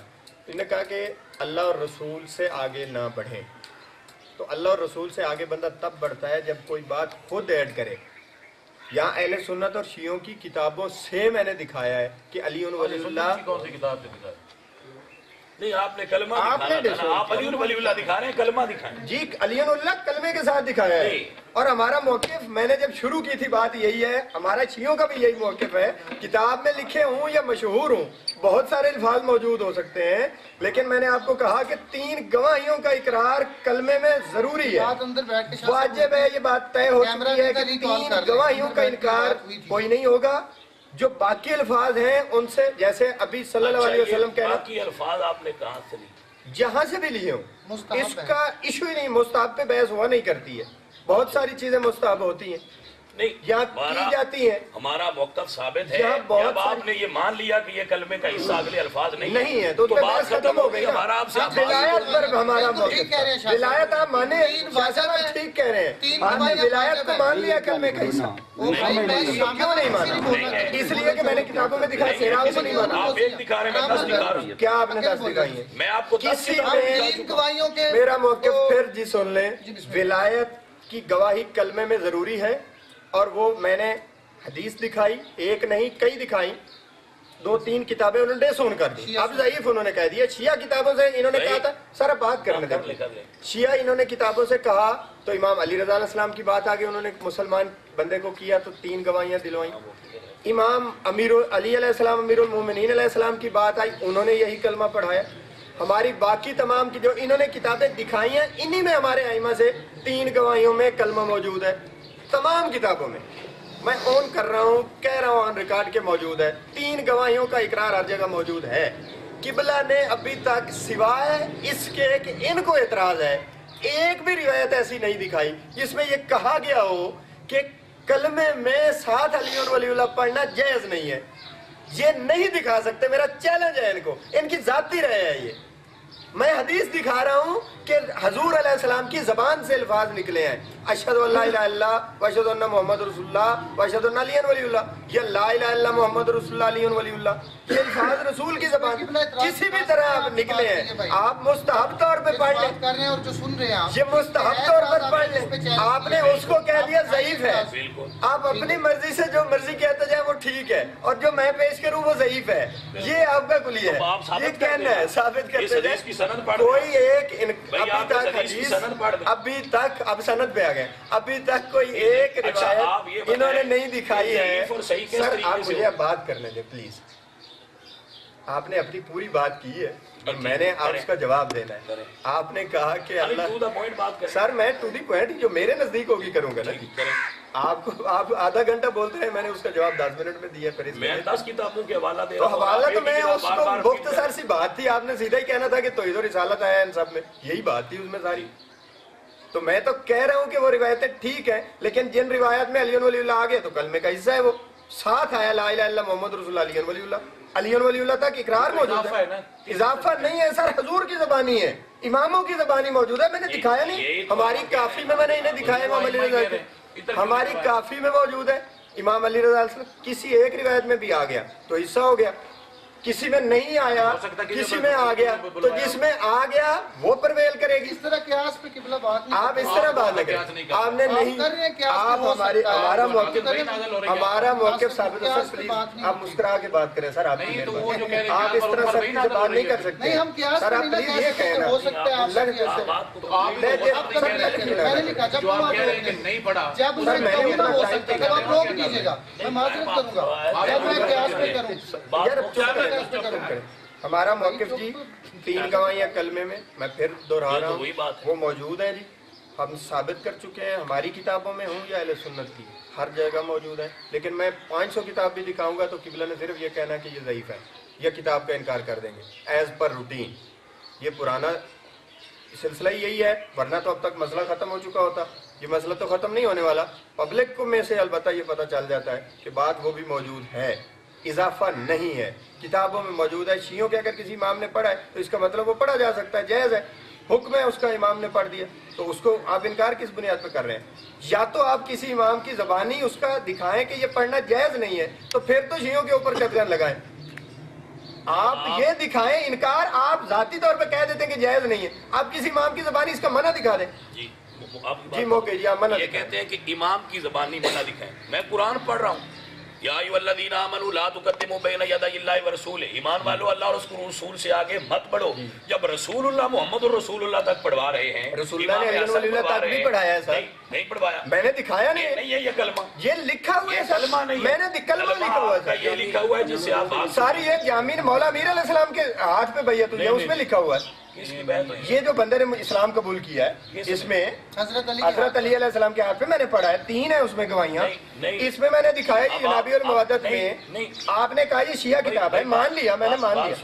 انہوں نے کہا کہ اللہ اور رسول سے آگے نہ بڑھیں، تو اللہ اور رسول سے آگے بندہ تب بڑھتا ہے جب کوئی بات خود ایڈ کرے۔ یہاں اہل سنت اور شیعوں کی کتابوں سے میں نے دکھایا ہے کہ علی ولی اللہ، کون سی کتاب سے دکھایا؟ نہیں آپ نے کلمہ آپ نے دکھانا تھا نا، آپ علی ولی اللہ دکھا رہے ہیں، کلمہ دکھائیں جی علی اللہ کلمے کے ساتھ دکھایا ہے۔ اور ہمارا موقف، میں نے جب شروع کی تھی بات یہی ہے، ہمارا شیعوں کا بھی یہی موقف ہے، کتاب میں لکھے ہوں یا مشہور ہوں بہت سارے الفاظ موجود ہو سکتے ہیں، لیکن میں نے آپ کو کہا کہ 3 گواہیوں کا اقرار کلمے میں ضروری ہے، واجب ہے، یہ بات طے ہو چکی ہے کہ 3 گواہیوں کا انکار کوئی نہیں ہوگا۔ جو باقی الفاظ ہیں ان سے، جیسے ابھی صلی اللہ علیہ وسلم کہنا، باقی الفاظ آپ نے کہاں سے لی؟ جہاں سے بھی لیے ہوں، اس کا ایشو ہی نہیں، مستحب پہ بحث ہوا نہیں کرتی ہے، بہت ساری چیزیں مستحب ہوتی ہیں، نہیں یہاں کی جاتی ہیں، ہمارا موقف ثابت ہے، یہاں بہت جب آپ نے یہ مان لیا کہ یہ کلمے کا حصہ اگلے الفاظ نہیں ہے تو بات ختم ہو گئی۔ ہمارا آپ سے ولایت پر ہمارا موقف، ولایت آپ مانے، ٹھیک کہہ رہے ہیں، ہم نے ولایت کو مان لیا کلمے کا حصہ، کیوں نہیں مانا؟ اس لیے کہ میں نے کتابوں میں دکھایا، سیراب سے نہیں مانا۔ آپ ایک دکھا رہے ہیں، میں 10 دکھا رہا ہوں، کیا آپ نے 10 دکھائی ہیں؟ میں آپ کو 10 میں میرا موقف پھر جی سن لیں، ولایت کی گواہی کلمے میں ضروری ہے، اور وہ میں نے حدیث دکھائی، ایک نہیں کئی دکھائی، 2-3 کتابیں انہوں نے سن کر دی، اب ضعیف انہوں نے کہہ دیا۔ شیعہ کتابوں سے انہوں نے کہا تھا، سر بات کرنے دیں، شیعہ انہوں نے کتابوں سے کہا تو امام علی رضا علیہ السلام کی بات آگے انہوں نے مسلمان بندے کو کیا تو 3 گواہیاں دلوائیں۔ امام علی علیہ السلام امیر المومنین علیہ السلام کی بات آئی، انہوں نے یہی کلمہ پڑھایا۔ ہماری باقی تمام کی جو انہوں نے کتابیں دکھائی ہیں، انہی میں ہمارے ائمہ سے 3 گواہیوں میں کلمہ موجود ہے، تمام کتابوں میں، میں اون کر رہا ہوں، کہہ رہا ہوں، آن ریکارڈ کے موجود ہے، 3 گواہیوں کا اقرار ہر جگہ موجود ہے۔ قبلہ نے ابھی تک سوائے اس کے کہ ان کو اعتراض ہے، ایک بھی روایت ایسی نہیں دکھائی جس میں یہ کہا گیا ہو کہ کلمے میں ساتھ علی ولی اللہ پڑھنا جائز نہیں ہے۔ یہ نہیں دکھا سکتے، میرا چیلنج ہے ان کو، ان کی ذاتی رائے ہے یہ۔ میں حدیث دکھا رہا ہوں کہ حضور علیہ السلام کی زبان سے الفاظ نکلے ہیں، اشہد ان لا الہ الا اللہ واشہد ان محمد رسول اللہ واشہد ان علی ولی اللہ، یہ لا الہ الا محمد رسول اللہ علی ولی اللہ، یہ الفاظ رسول کی زبان کسی بھی طرح آپ نکلے ہیں، آپ مستحب طور پہ پڑھ لیں، یہ مستحب طور پر پڑھ لیں۔ آپ نے اس کو کہہ دیا ضعیف ہے، آپ اپنی مرضی سے جو مرضی کہتے جائیں وہ ٹھیک ہے، اور جو میں پیش کروں وہ ضعیف ہے، یہ آپ کا کلیہ ہے، یہ کہنا ہے، ثابت کرتے جائیں۔ کوئی ایک ابھی تک اب سند پہ آ گئے، ابھی تک کوئی ایک روایت انہوں نے نہیں دکھائی ہے۔ سر آپ مجھے اب بات کرنے دیں پلیز، آپ نے اپنی پوری بات کی ہے اور میں نے آپ اس کا جواب دینا ہے. آپ نے کہا کہ اللہ سر میں ٹو دی پوائنٹ جو میرے نزدیک ہوگی کروں گا نا. آپ کو آپ آدھا گھنٹہ بولتے ہیں, میں نے اس کا جواب 10 منٹ میں دیا. پھر میں 10 کتابوں کے حوالہ دے تو حوالہ تو میں اس کو مختصر سی بات تھی, آپ نے سیدھا ہی کہنا تھا کہ توحید و رسالت آیا ان سب میں, یہی بات تھی اس میں ساری. تو میں تو کہہ رہا ہوں کہ وہ روایتیں ٹھیک ہیں, لیکن جن روایت میں علی ولی اللہ آ گئے تو کلمے کا حصہ ہے, وہ ساتھ آیا لا الہ الا اللہ محمد رسول اللہ علی ولی اللہ. علی ولی اللہ تک اقرار موجود ہے, اضافہ نہیں ہے سر, حضور کی زبانی ہے, اماموں کی زبانی موجود ہے. میں نے دکھایا نہیں, ہماری کافی میں نے انہیں دکھایا امام علی رضا کے, ہماری کافی میں موجود ہے امام علی رضا. کسی ایک روایت میں بھی آ گیا تو حصہ ہو گیا, کسی میں نہیں آیا کسی میں آ گیا, تو جس میں آ گیا وہ پرویل کرے گی. اس طرح قیاس پہ قبلہ بات نہیں, آپ اس طرح بات نہ کریں, آپ نے نہیں, آپ ہمارا موقف ثابت ہو سر. پلیز آپ مسکرا کے بات کریں سر, آپ آپ اس طرح سختی سے بات نہیں کر سکتے نہیں. ہم قیاس سر, آپ پلیز یہ کہنا ہو سکتا ہے آپ میں نے لکھا جب نہیں پڑھا جب ہو سکتا ہے آپ روک دیجیے گا, میں معذرت کروں گا جب میں قیاس پہ کروں. ہمارا موقف جی 3 گواہیاں کلمے میں پھر دوہرا رہا ہوں, وہ موجود ہیں جی, ہم ثابت کر چکے ہیں. ہماری کتابوں میں ہوں یا اہل سنت کی, ہر جگہ موجود ہے. لیکن میں 500 کتاب بھی دکھاؤں گا تو قبلہ نے صرف یہ کہنا کہ یہ ضعیف ہے, یہ کتاب کا انکار کر دیں گے ایز پر روٹین. یہ پرانا سلسلہ یہی ہے, ورنہ تو اب تک مسئلہ ختم ہو چکا ہوتا. یہ مسئلہ تو ختم نہیں ہونے والا. پبلک کو میں سے البتہ یہ پتہ چل جاتا ہے کہ بات وہ بھی موجود ہے, اضافہ نہیں ہے, کتابوں میں موجود ہے. شیعوں کے اگر کسی امام نے پڑھا ہے تو اس کا مطلب وہ پڑھا جا سکتا ہے, جائز ہے, حکم ہے اس کا, امام نے پڑھ دیا تو اس کو آپ انکار کس بنیاد پہ کر رہے ہیں؟ یا تو آپ کسی امام کی زبانی اس کا دکھائیں کہ یہ پڑھنا جائز نہیں ہے, تو پھر تو شیعوں کے اوپر قدغن لگائیں. آپ یہ دکھائیں انکار, آپ ذاتی طور پہ کہہ دیتے ہیں کہ جائز نہیں ہے, آپ کسی امام کی زبانی اس کا منع دکھا دیں. جی موقع جی آپ منع یہ کہتے ہیں کہ امام کی زبانی منع دکھائیں. میں قرآن پڑھ رہا ہوں, یا ایھا الذین آمنوا لا تقدموا بین یدی اللہ ورسولہ, ایمان والو اللہ اور اس کے رسول سے آگے مت پڑھو. جب رسول اللہ محمد رسول اللہ تک پڑھوا رہے ہیں, رسول اللہ نے علی ولی اللہ تک بھی پڑھایا ہے سر, نہیں پڑھوایا, میں نے دکھایا نہیں. نہیں ہے یہ کلمہ, یہ لکھا ہوا ہے کلمہ نہیں, میں نے کلمہ لکھا ہوا ہے, یہ لکھا ہوا ہے جس سے آپ ساری یہ جامین مولا امیر علیہ السلام کے ہاتھ پہ بیعت ہوئی ہے, اس میں لکھا ہوا ہے. یہ جو بندے نے اسلام قبول کیا ہے, اس میں حضرت علی علیہ السلام کے ہاتھ پہ میں نے پڑھا ہے, 3 ہیں اس میں گواہیاں. اس میں نے دکھایا کہ جنابی المودت میں آپ نے کہا یہ شیعہ کتاب ہے, مان لیا, میں نے مان لیا.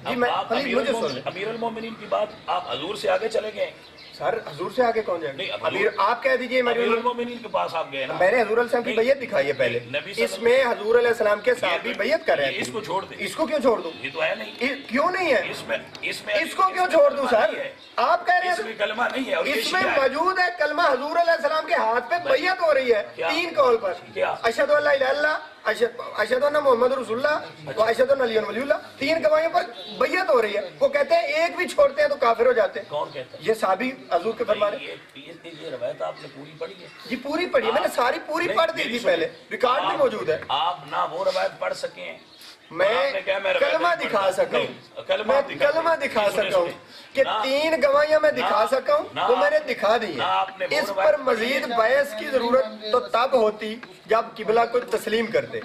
جی میں پلیز مجھے سن لیں. امیر المومنین کی بات آپ حضور سے آگے چلے گئے. سر حضور سے آگے کون جائے گا؟ آپ کہہ دیجئے امیر المومنین کے پاس آپ گئے نا, میں نے حضور علیہ السلام کی بیعت دکھائی ہے پہلے, اس میں حضور علیہ السلام کے صحابی بیعت کر رہے ہیں. اس کو چھوڑ دیں. اس کو کیوں چھوڑ دوں؟ یہ تو ہے نہیں. کیوں نہیں ہے؟ اس کو کیوں چھوڑ دوں سر؟ آپ کہہ رہے اس میں کلمہ نہیں ہے, اس میں موجود ہے کلمہ, حضور علیہ السلام کے ہاتھ پہ بیعت ہو رہی ہے 3 قول پر, اشہد ان لا الہ الا اللہ, اشہد ان محمد رسول اللہ و اشہد ان علی ولی اللہ. 3 گواہیوں پر بیعت ہو رہی ہے. وہ کہتے ہیں ایک بھی چھوڑتے ہیں تو کافر ہو جاتے ہیں. کون کہتا ہے یہ صحابی حضور کے فرمان ہے. یہ روایت آپ نے پوری پڑھی ہے؟ جی پوری پڑھی ہے, میں نے ساری پوری پڑھ دی تھی پہلے, ریکارڈ میں موجود ہے. آپ نہ وہ روایت پڑھ سکیں, میں کلمہ دکھا سکا ہوں, میں کلمہ دکھا سکا ہوں کہ 3 گواہیاں میں دکھا سکا ہوں, وہ میں نے دکھا دی ہیں. اس پر مزید بحث کی ضرورت تو تب ہوتی جب قبلہ کو تسلیم کرتے.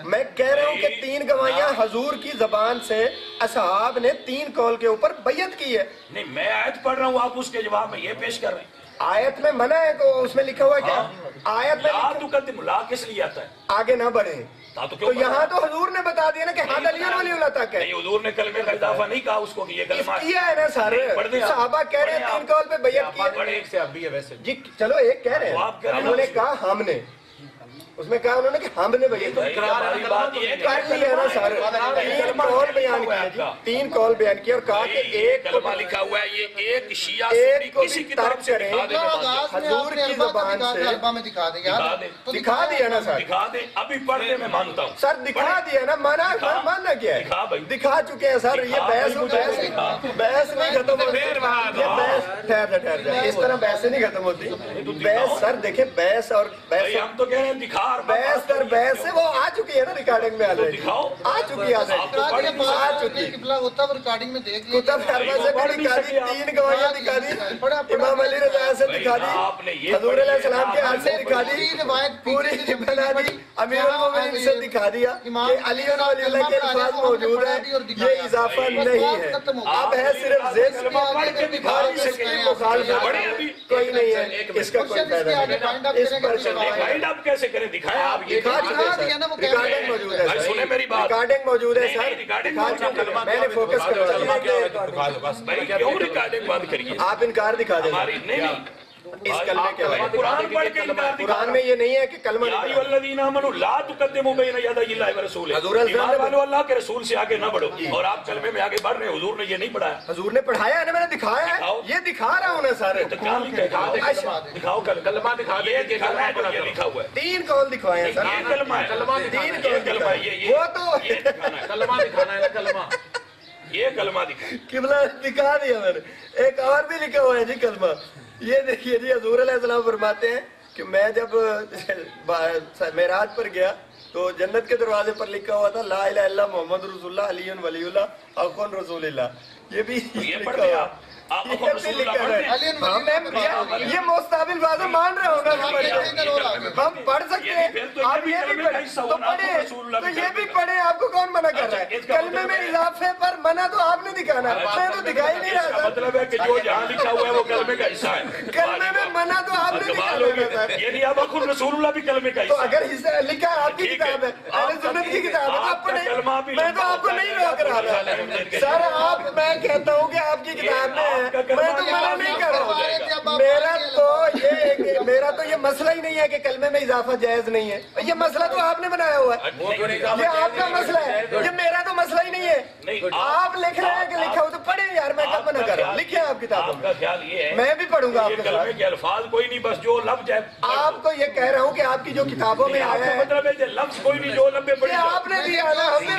میں کہہ رہا ہوں کہ 3 گواہیاں حضور کی زبان سے اصحاب نے 3 قول کے اوپر بیعت کی ہے. نہیں, میں آیت پڑھ رہا ہوں, آپ اس کے جواب میں یہ پیش کر رہے ہیں. آیت میں منع ہے تو اس میں لکھا ہوا ہے کیا؟ آیت میں لا تقدموا, لا کس لیے آتا ہے؟ آگے نہ بڑھیں. تو یہاں تو حضور نے بتا دیا نا کہ ہاں علی ولی اللہ تک ہے. نہیں, حضور نے کلمے کا اضافہ نہیں کہا اس کو کہ یہ کلمہ کیا ہے نا سر, صحابہ کہہ رہے ہیں 3 قول پہ بیعت کی ہے. ایک سے اب بھی ہے ویسے جی چلو ایک کہہ رہے ہیں, انہوں نے کہا ہم نے, اس میں کہا انہوں نے کہ ہم نے بیعت کر لیا نا سر. 3 قول بیان کیا, 3 قول بیان کیا اور کہا کہ ایک کلمہ لکھا ہوا ہے, یہ ایک شیعہ ایک کو کسی بھی کی ترک طرف سے کریں, حضور کی زبان سے دکھا دیا نا سر. دکھا دیں, ابھی پڑھنے میں مانتا ہوں سر, دکھا دیا نا, مانا کیا ہے, دکھا چکے ہیں سر. یہ بحث نہیں ختم ہوتی, ٹھہر جائے, اس طرح بحث نہیں ختم ہوتی. بحث سر دیکھیں, بحث اور بحث, ہم تو کہہ رہے ہیں دکھا, بحث در بحث سے وہ آ چکی ہے نا ریکارڈنگ میں, آ چکی ہے, آ چکی. ریکارڈنگ میں دیکھ لیں, کتب حربہ سے بھی دکھا دی, 3 گواہیاں دکھا دی, امام علی رضا سے دکھا دی, حضور علیہ السلام کے ہاتھ سے دکھا دی, پوری بنا دی, امیر المومنین مقصد دکھا دیا کہ علی اور ولی اللہ کے الفاظ موجود ہیں، یہ اضافہ نہیں ہے، اب ہے صرف ذکر اور اس کی مخالفت کوئی نہیں ہے، اس کا کوئی فائدہ نہیں، اس پر فائنڈ اپ کیسے کریں؟ دکھائیں آپ، یہ ریکارڈنگ موجود ہے سر، سنیں میری بات، ریکارڈنگ موجود ہے سر، میں نے فوکس کروا دیا، بھائی کیوں ریکارڈنگ بند کریے؟ آپ انکار دکھا دیں ہماری نہیں اس کلمے کے بارے میں، قرآن پڑھ کے انکار دکھا، قرآن میں یہ نہیں ہے کہ کلمہ یا نہیں ایھا الذین آمنوا لا تقدموا بین یدی اللہ ورسولہ، حضور علیہ السلام ایمان والو اللہ کے رسول سے آگے نہ بڑھو، اور آپ کلمے میں آگے بڑھ رہے ہیں، حضور نے یہ نہیں پڑھایا، حضور نے پڑھایا ہے نا، میں نے دکھایا ہے، یہ دکھا رہا ہوں نا سر، تو کیا لکھا ہے؟ دکھاؤ کلمہ دکھا دے، یہ دکھا ہے جو یہ لکھا ہوا ہے، 3 قول دکھوائے ہیں سر، یہ کلمہ ہے، 3 یہ کلمہ ہے، یہ وہ تو یہ دکھانا ہے، کلمہ دکھانا ہے نا، کلمہ یہ کلمہ دکھا، قبلہ دکھا دیا میں نے، ایک اور بھی لکھا ہوا ہے جی کلمہ، یہ دیکھیے جی، حضور علیہ السلام فرماتے ہیں کہ میں جب معراج پر گیا تو جنت کے دروازے پر لکھا ہوا تھا لا الہ الا محمد رسول اللہ علی ولی اللہ اخون رسول اللہ، یہ بھی لکھا ہوا ہے، یہ مستقبل بازو مان رہے ہوں گے، ہم پڑھ سکتے ہیں، آپ یہ بھی پڑھیں تو پڑھیں، تو یہ بھی پڑھیں، آپ کو کون منع کر رہا ہے؟ کلمے میں اضافے پر منع تو آپ نے دکھانا ہے، میں تو دکھا ہی نہیں رہا تھا، مطلب ہے کہ جو جہاں لکھا ہوا ہے وہ کلمے کا حصہ ہے، کلمے میں منع تو آپ نے دکھانا ہے، یعنی اب اخر رسول اللہ بھی کلمے کا تو حصہ ہے، اگر حصہ لکھا ہے، آپ کی کتاب ہے، اہل سنت کی کتاب ہے، آپ پڑھیں، میں تو آپ کو نہیں روک رہا تھا سر، آپ، میں کہتا ہوں کہ آپ کی کتاب میں ہے، میں تو منع نہیں کر رہا ہوں، میرا تو یہ مسئلہ ہی نہیں ہے کہ کلمے میں اضافہ جائز نہیں ہے، یہ مسئلہ تو آپ نے بنایا ہوا ہے، یہ آپ کا مسئلہ ہے، یہ میرا تو مسئلہ ہی نہیں ہے، آپ لکھ رہے ہیں کہ لکھا ہو تو پڑھیں یار، میں کب منع کر رہا ہوں، لکھیں آپ کتابوں آپ کا خیال یہ ہے میں بھی پڑھوں گا آپ یہ کے کلمے ساتھ، کے الفاظ کوئی نہیں، بس جو لفظ ہے، آپ کو یہ کہہ رہا ہوں کہ آپ کی جو کتابوں میں آیا ہے مطلب ہے کہ لفظ کوئی نہیں، جو لمبے پڑی یہ آپ نے دیا نا، ہم نے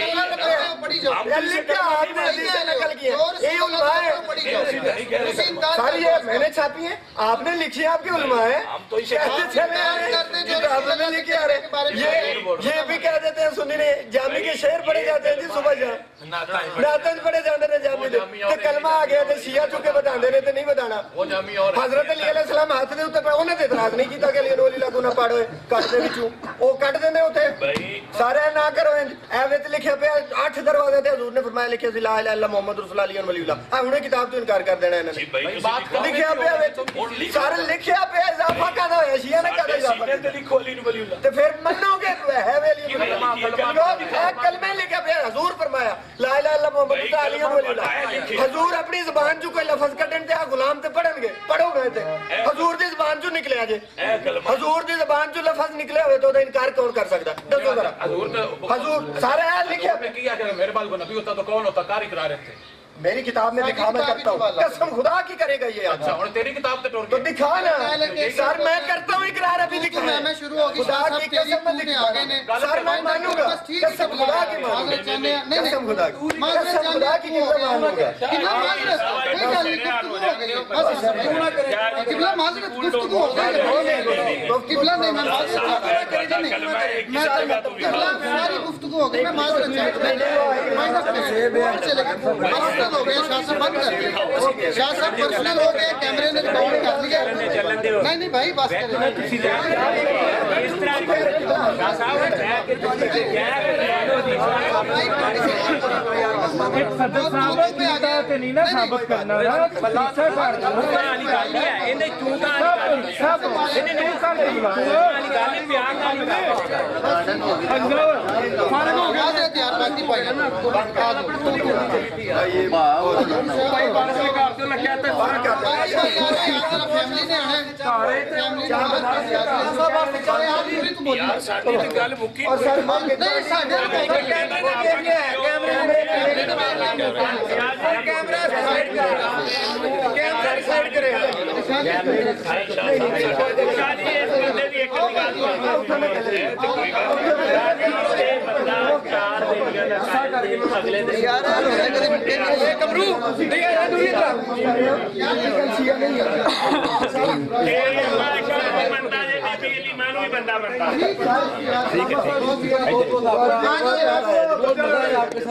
لکھا، آپ نے حدیث سے نقل کیا، یہ علماء ہے ساری، یہ میں نے چھاپی ہے، آپ نے لکھی، آپ کے علماء ہیں، ہم تو اسے چلے آ رہے ہیں، کتابوں میں لکھے آ رہے ہیں، یہ بھی کہہ دیتے ہیں سنی نے جامی کے شعر پڑھے جاتے ہیں جی، صبح جام ناتن پڑھے جاتے ہیں جامی دے، تو کلمہ آ گیا تھے، شیعہ چکے بتا دینے تھے، نہیں بتانا، حضرت علی علیہ السلام ہاتھ دے اتنے پہ انہیں تو اعتراض نہیں کیتا کہ علی علیہ اللہ کو نہ پاڑو کٹ دے بچوں، وہ کٹ دینے ہوتے سارے نہ کرو، ایوے لکھے پہ 8 دروازے تھے، حضور نے فرمایا لکھے لا الہ الا محمد رسول اللہ علی ولی اللہ، انہیں کتاب تو انکار کر دینا انہوں نے، لکھے پہ سارے لکھے پہ اضافہ کہنا ہوا ہے، شیعہ نے کہنا اضافہ، تو پھر منو گے ہے ویلی کلمے لکھے پہ حضور فرمایا لا الہ الا محمد رسول اللہ علی ولی اللہ، حضور اپنی زبان جو کوئی لفظ کٹن تے غلام تے پڑھن گے، پڑھو گئے تے حضور دی زبان جو نکلے آجے، حضور دی زبان جو لفظ نکلے ہوئے تو انکار کون کر سکتا ہے؟ دسو ذرا، حضور سارے لکھے کیا کہ میرے پاس نبی ہوتا تو کون ہوتا؟ کاری کرا رہے تھے، میری کتاب میں لکھا میں کرتا ہوں، قسم خدا کی کرے گا یہ اچھا اور تیری کتاب تے ٹوڑ تو گئی، دکھا نا سر، میں کرتا ہوں اقرار، ابھی دکھا میں شروع ہوگی خدا کی قسم میں دکھا سر، میں مانوں گا قسم خدا کی مانوں گا، قسم خدا کی، قسم خدا کی قسم مانوں گا، ساری گفتگو ہو گئی، میں معذرت چاہتا ہوں، پرسنل ہو گیا، شاہ صاحب بند کر دیا، شاہ صاحب پرسنل ہو گیا، کیمرے نے ریکارڈ کر لیا، نہیں نہیں بھائی بس فیملی نے آنا